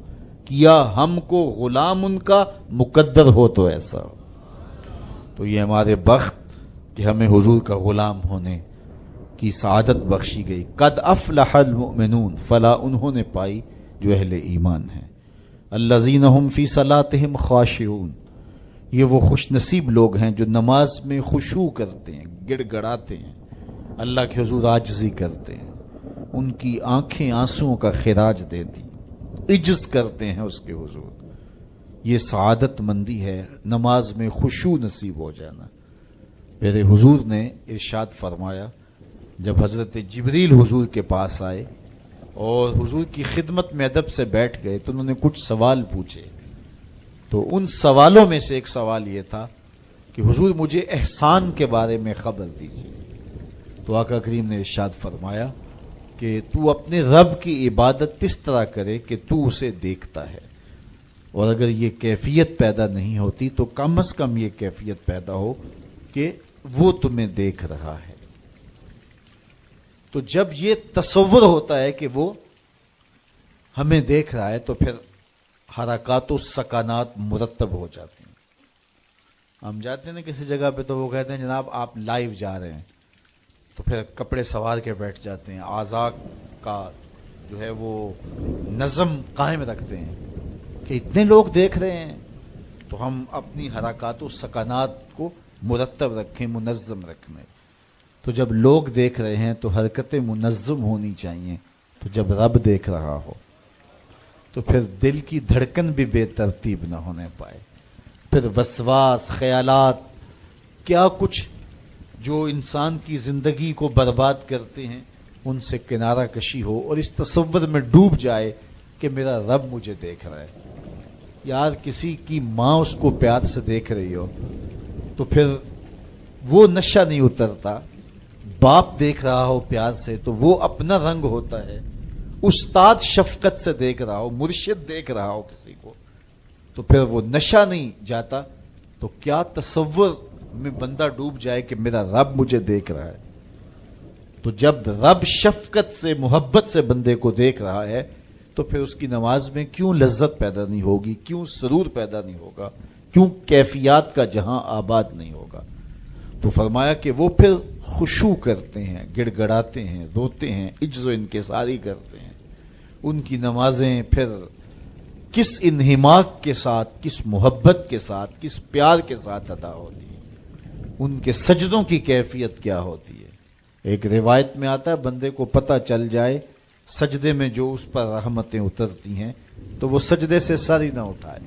کیا ہم کو غلام ان کا مقدر ہو تو ایسا ہو. تو یہ ہمارے بخت کہ ہمیں حضور کا غلام ہونے کی سعادت بخشی گئی. قد افلح المؤمنون، فلاح انہوں نے پائی جو اہل ایمان ہیں. الذین هم فی صلاتہم خاشعون، یہ وہ خوش نصیب لوگ ہیں جو نماز میں خشوع کرتے ہیں، گڑ گڑاتے ہیں، اللہ کے حضور عاجزی کرتے ہیں، ان کی آنکھیں آنسوؤں کا خراج دیتی، عجز کرتے ہیں اس کے حضور. یہ سعادت مندی ہے، نماز میں خشوع نصیب ہو جانا. میرے حضور نے ارشاد فرمایا، جب حضرت جبریل حضور کے پاس آئے اور حضور کی خدمت میں ادب سے بیٹھ گئے تو انہوں نے کچھ سوال پوچھے. تو ان سوالوں میں سے ایک سوال یہ تھا کہ حضور مجھے احسان کے بارے میں خبر دیجیے. تو آقا کریم نے ارشاد فرمایا کہ تو اپنے رب کی عبادت اس طرح کرے کہ تو اسے دیکھتا ہے، اور اگر یہ کیفیت پیدا نہیں ہوتی تو کم از کم یہ کیفیت پیدا ہو کہ وہ تمہیں دیکھ رہا ہے. تو جب یہ تصور ہوتا ہے کہ وہ ہمیں دیکھ رہا ہے تو پھر حرکات و سکانات مرتب ہو جاتی ہیں. ہم جاتے ہیں نا کسی جگہ پہ تو وہ کہتے ہیں جناب آپ لائیو جا رہے ہیں، تو پھر کپڑے سوار کے بیٹھ جاتے ہیں، اعضاء کا جو ہے وہ نظم قائم رکھتے ہیں کہ اتنے لوگ دیکھ رہے ہیں تو ہم اپنی حرکات و سکانات کو مرتب رکھیں، منظم رکھیں. تو جب لوگ دیکھ رہے ہیں تو حرکتیں منظم ہونی چاہیے. تو جب رب دیکھ رہا ہو تو پھر دل کی دھڑکن بھی بے ترتیب نہ ہونے پائے، پھر وسواس، خیالات، کیا کچھ جو انسان کی زندگی کو برباد کرتے ہیں ان سے کنارہ کشی ہو اور اس تصور میں ڈوب جائے کہ میرا رب مجھے دیکھ رہا ہے. یار کسی کی ماں اس کو پیار سے دیکھ رہی ہو تو پھر وہ نشہ نہیں اترتا. باپ دیکھ رہا ہو پیار سے تو وہ اپنا رنگ ہوتا ہے. استاد شفقت سے دیکھ رہا ہو، مرشد دیکھ رہا ہو کسی کو تو پھر وہ نشہ نہیں جاتا. تو کیا تصور میں بندہ ڈوب جائے کہ میرا رب مجھے دیکھ رہا ہے. تو جب رب شفقت سے، محبت سے بندے کو دیکھ رہا ہے تو پھر اس کی نماز میں کیوں لذت پیدا نہیں ہوگی، کیوں سرور پیدا نہیں ہوگا، کیوں کیفیات کا جہاں آباد نہیں ہوگا. تو فرمایا کہ وہ پھر خشوع کرتے ہیں، گڑ گڑاتے ہیں، روتے ہیں، عجز و انکساری کرتے ہیں. ان کی نمازیں پھر کس انہماک کے ساتھ، کس محبت کے ساتھ، کس پیار کے ساتھ ادا ہوتی ہیں، ان کے سجدوں کی کیفیت کیا ہوتی ہے. ایک روایت میں آتا ہے بندے کو پتہ چل جائے سجدے میں جو اس پر رحمتیں اترتی ہیں تو وہ سجدے سے سر ہی نہ اٹھائے،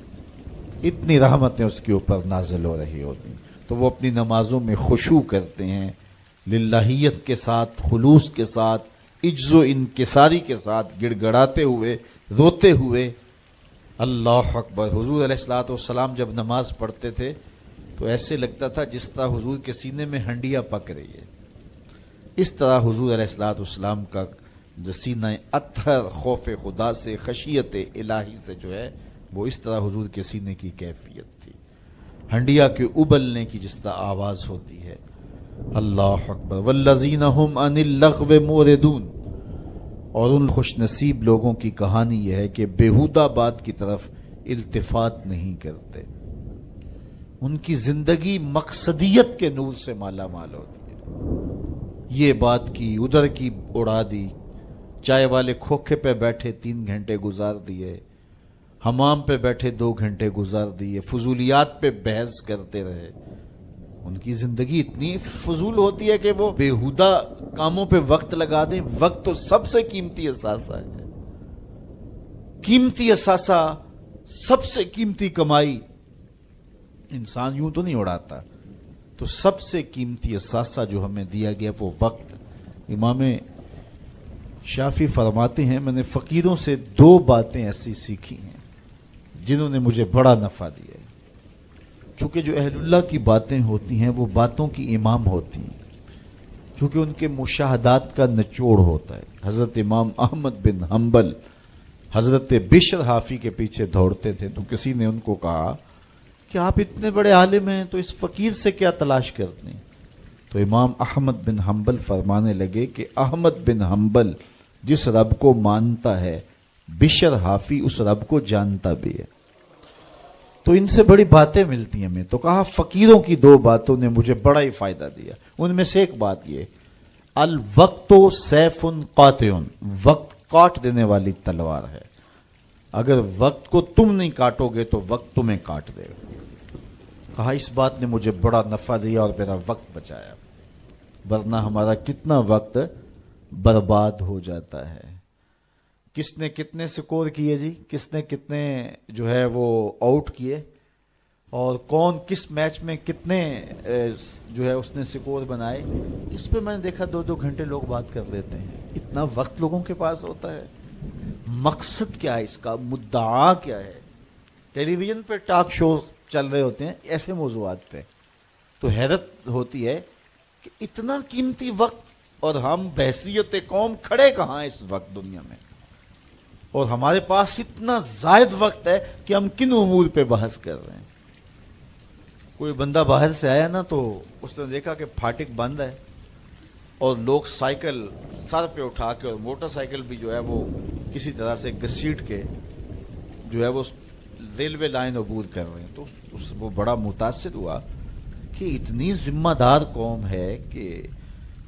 اتنی رحمتیں اس کے اوپر نازل ہو رہی ہوتی ہیں. تو وہ اپنی نمازوں میں خشوع کرتے ہیں، للہیت کے ساتھ، خلوص کے ساتھ، عجز و انکساری کے ساتھ، گڑ گڑاتے ہوئے، روتے ہوئے. اللہ اکبر. حضور علیہ الصلوۃ والسلام جب نماز پڑھتے تھے تو ایسے لگتا تھا جس طرح حضور کے سینے میں ہنڈیا پک رہی ہے. اس طرح حضور علیہ الصلوۃ والسلام کا جو سینہ اطہر خوف خدا سے، خشیت الہی سے جو ہے وہ اس طرح حضور کے سینے کی کیفیت تھی. ہنڈیا کے ابلنے کی جس طرح آواز ہوتی ہے. اللہ اکبر. والذین هم عن اللغو معرضون. اور ان خوش نصیب لوگوں کی کہانی یہ ہے کہ بیہودہ بات کی طرف التفات نہیں کرتے. ان کی زندگی مقصدیت کے نور سے مالا مال ہوتی ہے. یہ بات کی، ادھر کی اڑا دی، چائے والے کھوکھے پہ بیٹھے 3 گھنٹے گزار دیے، حمام پہ بیٹھے 2 گھنٹے گزار دیے، فضولیات پہ بحث کرتے رہے. ان کی زندگی اتنی فضول ہوتی ہے کہ وہ بیہودہ کاموں پہ وقت لگا دیں. وقت تو سب سے قیمتی اثاثہ ہے، قیمتی اثاثہ، سب سے قیمتی کمائی انسان یوں تو نہیں اڑاتا. تو سب سے قیمتی اثاثہ جو ہمیں دیا گیا وہ وقت. امام شافعی فرماتے ہیں میں نے فقیروں سے 2 باتیں ایسی سیکھی ہیں جنہوں نے مجھے بڑا نفع دیا ہے. چونکہ جو اہل اللہ کی باتیں ہوتی ہیں وہ باتوں کی امام ہوتی ہیں, چونکہ ان کے مشاہدات کا نچوڑ ہوتا ہے. حضرت امام احمد بن حنبل حضرت بشر حافی کے پیچھے دوڑتے تھے, تو کسی نے ان کو کہا کہ آپ اتنے بڑے عالم ہیں تو اس فقیر سے کیا تلاش کرتے ہیں؟ تو امام احمد بن حنبل فرمانے لگے کہ احمد بن حنبل جس رب کو مانتا ہے بشر حافی اس رب کو جانتا بھی ہے. تو ان سے بڑی باتیں ملتی ہیں ہمیں. تو کہا فقیروں کی 2 باتوں نے مجھے بڑا ہی فائدہ دیا. ان میں سے ایک بات یہ, الوقت سیف قاطع, وقت کاٹ دینے والی تلوار ہے. اگر وقت کو تم نہیں کاٹو گے تو وقت تمہیں کاٹ دے گا. کہا اس بات نے مجھے بڑا نفع دیا اور میرا وقت بچایا, ورنہ ہمارا کتنا وقت برباد ہو جاتا ہے. کس نے کتنے سکور کیے جی, کس نے کتنے جو ہے وہ آؤٹ کیے, اور کون کس میچ میں کتنے جو ہے اس نے سکور بنائے, اس پہ میں نے دیکھا 2-2 گھنٹے لوگ بات کر لیتے ہیں. اتنا وقت لوگوں کے پاس ہوتا ہے. مقصد کیا ہے اس کا, مدعا کیا ہے؟ ٹیلی ویژن پہ ٹاک شوز چل رہے ہوتے ہیں ایسے موضوعات پہ, تو حیرت ہوتی ہے کہ اتنا قیمتی وقت اور ہم بحثیت قوم کھڑے کہاں ہیں اس وقت دنیا میں, اور ہمارے پاس اتنا زائد وقت ہے کہ ہم کن امور پہ بحث کر رہے ہیں. کوئی بندہ باہر سے آیا نا تو اس نے دیکھا کہ پھاٹک بند ہے اور لوگ سائیکل سر پہ اٹھا کے اور موٹر سائیکل بھی جو ہے وہ کسی طرح سے گھسیٹ کے جو ہے وہ ریلوے لائن عبور کر رہے ہیں. تو وہ بڑا متاثر ہوا کہ اتنی ذمہ دار قوم ہے کہ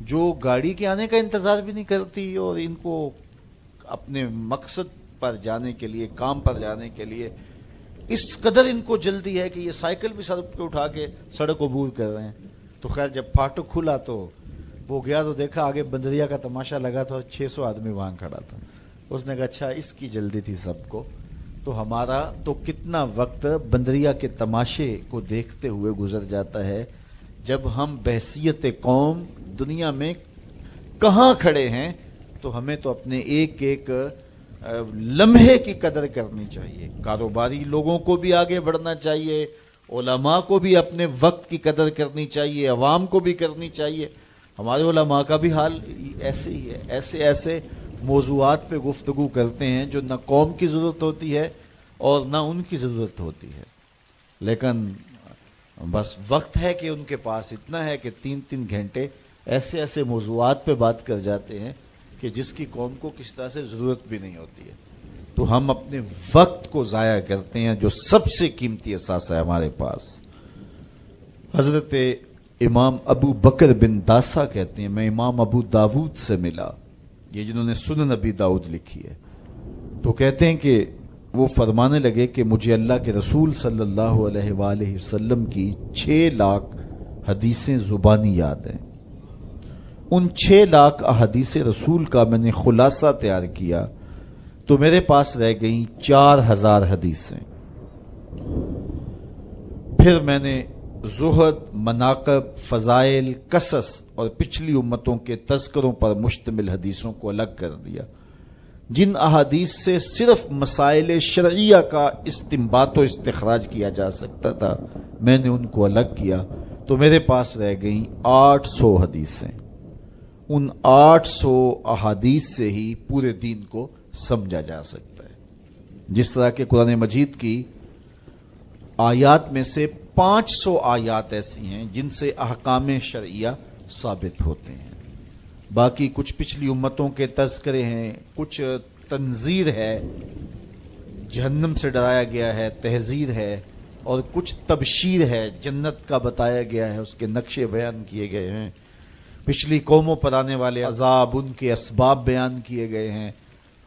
جو گاڑی کے آنے کا انتظار بھی نہیں کرتی, اور ان کو اپنے مقصد پر جانے کے لیے, کام پر جانے کے لیے اس قدر ان کو جلدی ہے کہ یہ سائیکل بھی سڑک پہ اٹھا کے سڑک عبور کر رہے ہیں. تو خیر جب پھاٹک کھلا تو وہ گیا تو دیکھا آگے بندریا کا تماشا لگا تھا, 600 آدمی وہاں کھڑا تھا. اس نے کہا اچھا اس کی جلدی تھی سب کو. تو ہمارا تو کتنا وقت بندریا کے تماشے کو دیکھتے ہوئے گزر جاتا ہے, جب ہم بحثیت قوم دنیا میں کہاں کھڑے ہیں. تو ہمیں تو اپنے ایک ایک لمحے کی قدر کرنی چاہیے. کاروباری لوگوں کو بھی آگے بڑھنا چاہیے, علماء کو بھی اپنے وقت کی قدر کرنی چاہیے, عوام کو بھی کرنی چاہیے. ہمارے علماء کا بھی حال ایسے ہی ہے. ایسے ایسے موضوعات پہ گفتگو کرتے ہیں جو نہ قوم کی ضرورت ہوتی ہے اور نہ ان کی ضرورت ہوتی ہے, لیکن بس وقت ہے کہ ان کے پاس اتنا ہے کہ 3-3 گھنٹے ایسے ایسے موضوعات پہ بات کر جاتے ہیں کہ جس کی قوم کو کس طرح سے ضرورت بھی نہیں ہوتی ہے. تو ہم اپنے وقت کو ضائع کرتے ہیں جو سب سے قیمتی اثاثہ ہے ہمارے پاس. حضرت امام ابو بکر بن داسا کہتے ہیں میں امام ابو داود سے ملا, یہ جنہوں نے سنن ابی داؤد لکھی ہے. تو کہتے ہیں کہ وہ فرمانے لگے کہ مجھے اللہ کے رسول صلی اللہ علیہ وآلہ وسلم کی 6 لاکھ حدیثیں زبانی یاد ہیں. ان 6 لاکھ احادیث رسول کا میں نے خلاصہ تیار کیا تو میرے پاس رہ گئیں 4000 حدیثیں. پھر میں نے زہد, مناقب, فضائل, قصص اور پچھلی امتوں کے تذکروں پر مشتمل حدیثوں کو الگ کر دیا. جن احادیث سے صرف مسائل شرعیہ کا استنباط و استخراج کیا جا سکتا تھا میں نے ان کو الگ کیا تو میرے پاس رہ گئیں 800 حدیثیں. ان 800 احادیث سے ہی پورے دین کو سمجھا جا سکتا ہے. جس طرح کہ قرآن مجید کی آیات میں سے 500 آیات ایسی ہیں جن سے احکام شرعیہ ثابت ہوتے ہیں. باقی کچھ پچھلی امتوں کے تذکرے ہیں, کچھ تنذیر ہے, جہنم سے ڈرایا گیا ہے, تحذیر ہے, اور کچھ تبشیر ہے, جنت کا بتایا گیا ہے, اس کے نقشے بیان کیے گئے ہیں. پچھلی قوموں پر آنے والے عذاب, ان کے اسباب بیان کیے گئے ہیں,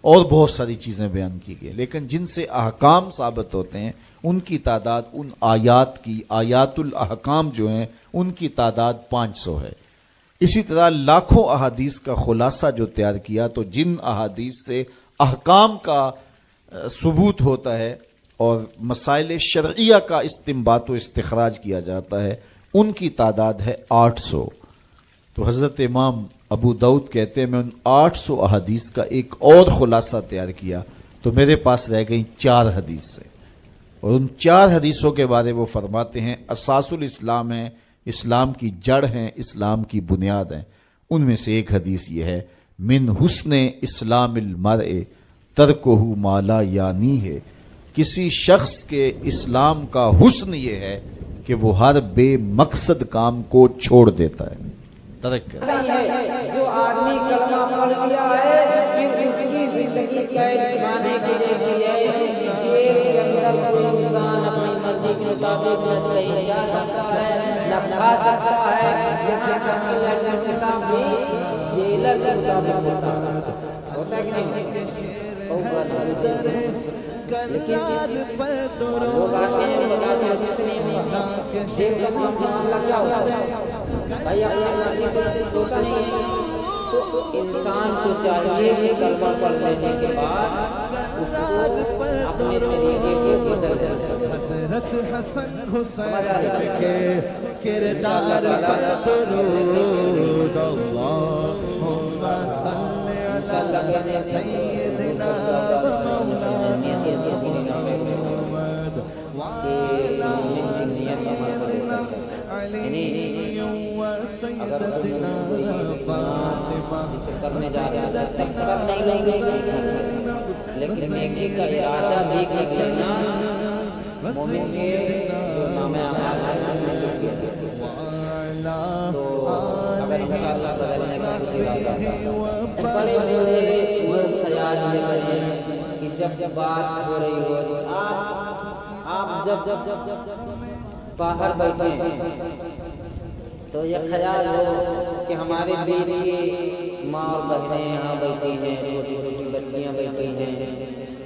اور بہت ساری چیزیں بیان کی گئی. لیکن جن سے احکام ثابت ہوتے ہیں ان کی تعداد, ان آیات کی, آیات الاحکام جو ہیں ان کی تعداد 500 ہے. اسی طرح لاکھوں احادیث کا خلاصہ جو تیار کیا تو جن احادیث سے احکام کا ثبوت ہوتا ہے اور مسائل شرعیہ کا استنباط و استخراج کیا جاتا ہے، ان کی تعداد ہے 800۔ تو حضرت امام ابو داؤد کہتے ہیں میں ان 800 احادیث کا ایک اور خلاصہ تیار کیا تو میرے پاس رہ گئیں 4 حدیث سے، اور ان 4 حدیثوں کے بارے وہ فرماتے ہیں اساس الاسلام ہیں، اسلام کی جڑ ہیں، اسلام کی بنیاد ہیں۔ ان میں سے ایک حدیث یہ ہے من حسن اسلام المرء ترکہ ما لا یعنی ہے، کسی شخص کے اسلام کا حسن یہ ہے کہ وہ ہر بے مقصد کام کو چھوڑ دیتا ہے، ترک کر۔ جو آدمی کلمہ پڑھ لیا ہے پھر اس کی زندگی قید خانے کی جیسی ہے، جیل کے اندر کوئی انسان اپنی مرضی کے مطابق نہ کہیں جا سکتا ہے نہ کھا سکتا ہے، یہاں تک کہ لڑکے صاحب بھی جیلر کے مطابق ہوتا ہے کہ نہیں؟ لیکن لوگ آتے ہیں بتاتے ہیں کچھ نہیں، جیل کا معاملہ کیا ہوتا ہے بھائی، اپنی مرضی سے ہوتا نہیں ہے۔ تو انسان کو چاہیے کہ کلمہ پڑھ لینے کے بعد اس کو اپنے طریقے کو بدل دینا چاہیے۔ حسن حسین کے کردار پر درود اللہم صلی علی سیدنا محمد وعلی اگر جسے کرنے جا رہا ہے تب کر نہیں لیں گے، لیکن نیکی کا ارادہ بھی کر لینا مومن کے جو نام تو اگر انشاءاللہ بدلنے کا کچھ ارادہ ہے، بڑے بڑے وہ خیال یہ کریں کہ جب بات ہو رہی ہو آپ جب باہر بیٹھیں تو یہ خیال ہو کہ ہمارے بیچ کی ماں اور بہنیں یہاں بیٹھی ہیں، چھوٹی چھوٹی بچیاں بیٹھی ہیں،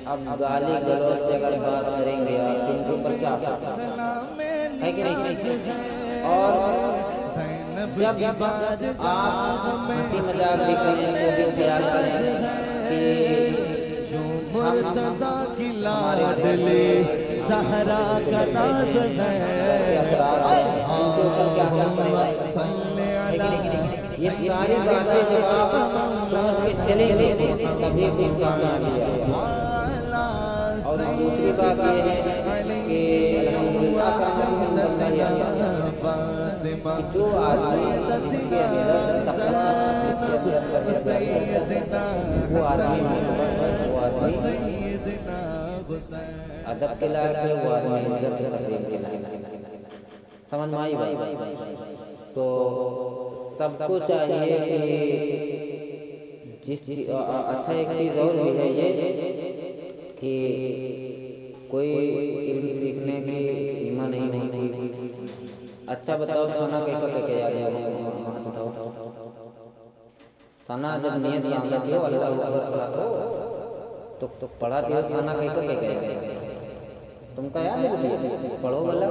اب گالی گلوچ سے اگر بات کریں گے آپ ان کے اوپر کیا ہے کہ نہیں؟ اور جب آپ ہنسی مذاق بھی کریں تو بھی خیال کریں کہ ہمارے لاڈلے زہرا کا ناز ہے، ان کے اوپر کیا اثر پڑے گا؟ یہ ساری باتیں جب آپ سوچ کے چلیں گے تبھی کچھ کامیابی آئے گا۔ اور دوسری بات یہ ہے کہ الحمدللہ کا حمد کہ جو آدمی جس کے اندر تقویٰ، جس کے اندر پرہیزگاری، وہ آدمی ادب کے لائق ہے، وہ آدمی عزت و تکریم کے لائق ہے۔ سمجھ میں آئی بات؟ تو سب کو چاہیے کہ اچھا ایک چیز اور بھی ہے یہ کہ کوئی علم سیکھنے کی سیما نہیں ہوتی۔ اچھا بتاؤ سنا کیسا کیا بتاؤ، سنا جب نیت باندھتی ہو اللہ اکبر کہا تو پڑھا دیا سنا کیسا کیا تم کا یاد ہے؟ پڑھو بلا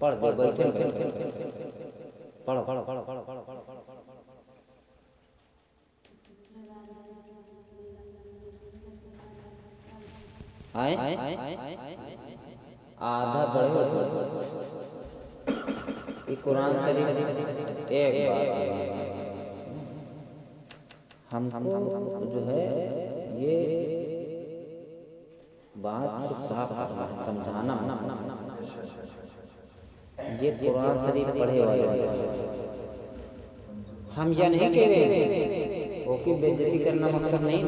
پڑھ دے بیٹھے پڑھو پڑھو پڑھو پڑھو پڑھو پڑھو آدھا پڑھو۔ یہ قرآن شریف ایک بات ہم کو جو ہے یہ بات صاف سمجھانا، یہ قرآن شریف پڑھے والے ہم یہ نہیں کہہ رہے وہ کہ بے عزتی کرنا مقصد نہیں،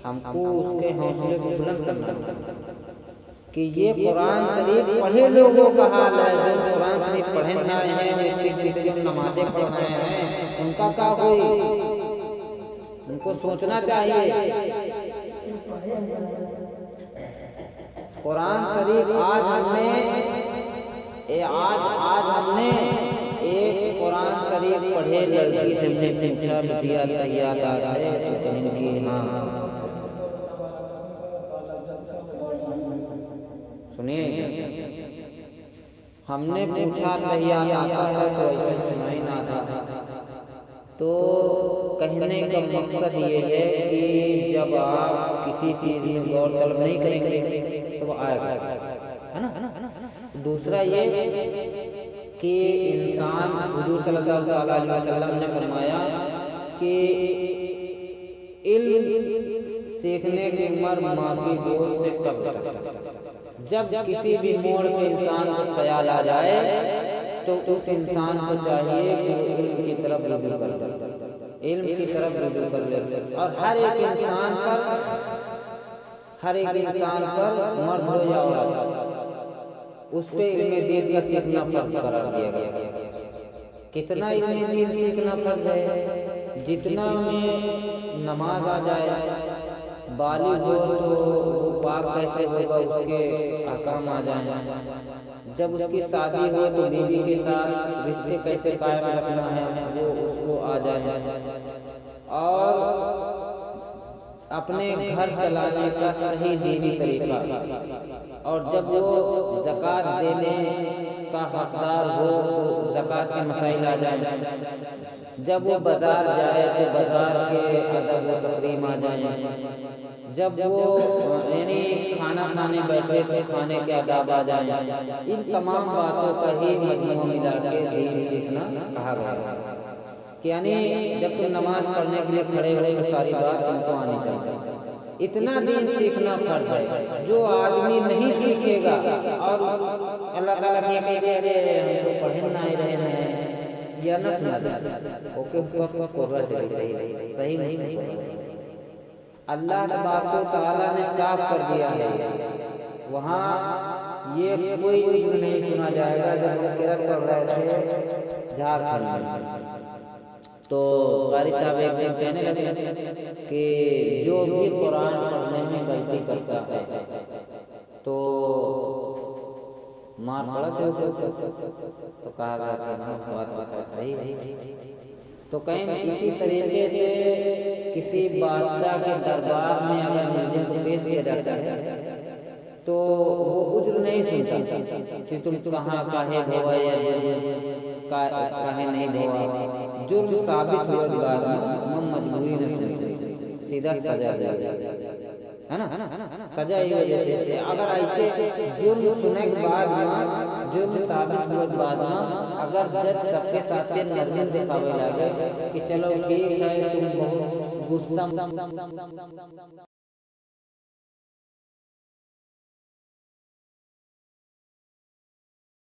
ہم کو اس کے حوصلے کو بلند کرنا کہ یہ قرآن شریف پڑھے لوگوں کا حال ہے، جو قرآن شریف پڑھنے آئے ہیں، جو نمازیں پڑھ رہے ہیں، ان کا کیا ہوئی؟ ان کو سوچنا چاہیے۔ قرآن شریف آج ہم نے ایک قرآن شریف پڑھے لڑکی سے میں پوچھا بٹیا تحیات ہے تو کہیں کہ ہاں، سنیے گا، '' ' ہم نے پوچھا تحیات آتا ہے تو ایسے سنائی نہ تھا۔ تو کہنے کا مقصد یہ ہے کہ جب آپ کسی چیز میں غور طلب نہیں کریں گے تو وہ آئے گا، ہے نا۔ دوسرا یہ کہ انسان، حضور صلی اللہ علیہ وسلم نے فرمایا کہ علم سیکھنے کی عمر ماں کی گود سے کب تک، جب کسی بھی موڑ پہ انسان کو خیال آ جائے تو اس انسان کو چاہیے کہ علم کی طرف رجوع کر لے، اور ہر ایک انسان پر مرد ہو یا عورت اس پہ علم دین کا سیکھنا فرض قرار دیا گیا۔ کتنا علم دین سیکھنا فرض ہے؟ جتنا میں نماز آ جائے، بالغ ہو تو پاک کیسے ہوگا اس کے احکام آ جائیں، جب اس کی شادی ہو تو بیوی کے ساتھ رشتے کیسے قائم رکھنا ہے وہ اس کو آ جائے، اور اپنے گھر چلانے کا صحیح دینی طریقہ، اور جب وہ زکوٰۃ دینے کا حقدار ہو تو زکوٰۃ کے مسائل آ جائیں، جب وہ بازار جائے تو بازار کے ادب و تقریم آ جائیں، جب وہ یعنی کھانا کھانے بیٹھے تو کھانے کے آداب آ جائیں۔ ان تمام باتوں کا ہی مجموعہ ملا کے دین سیکھنا کہا گیا ہے، کہ یعنی جب تم نماز پڑھنے کے لیے کھڑے ہوئے تو ساری بات تم کو آنی چاہیے۔ اتنا دین سیکھنا فرض ہے، جو آدمی نہیں سیکھے گا اور اللہ تعالیٰ کی کہہ رہے ہیں تو پڑھنا ہی رہے ہیں یا نہ سنا اوکے کوبرا چلی صحیح نہیں۔ اللہ تبارک و تعالیٰ نے صاف کر دیا ہے، وہاں یہ کوئی نہیں سنا جائے گا۔ جب ہم قرأت پڑھ رہے تھے جھارکھنڈ میں تو قاری صاحب ایک دن کہنے لگے کہ جو بھی قرآن پڑھنے میں غلطی کرتا ہے تو مار پڑا تو کہا گیا کہ بات صحیح ہے۔ تو کہیں اسی طریقے سے کسی بادشاہ کے دربار میں اگر ملزم کو پیش کیا جاتا ہے تو وہ عذر نہیں سنتا کہ تم کہاں کاہے بھوا یا کاہے نہیں بھوا، جرم ثابت ہوئے بعد میں مجبوری نہ سنتے، سیدھا سزا دیا ہے نا۔ سزا یہ وجہ سے اگر ایسے جرم سنے کے بعد میں، جرم ثابت ہوئے بعد میں اگر جج سب کے ساتھ نرمی دکھاوے لگے کہ چلو ٹھیک ہے تم بہت غصہ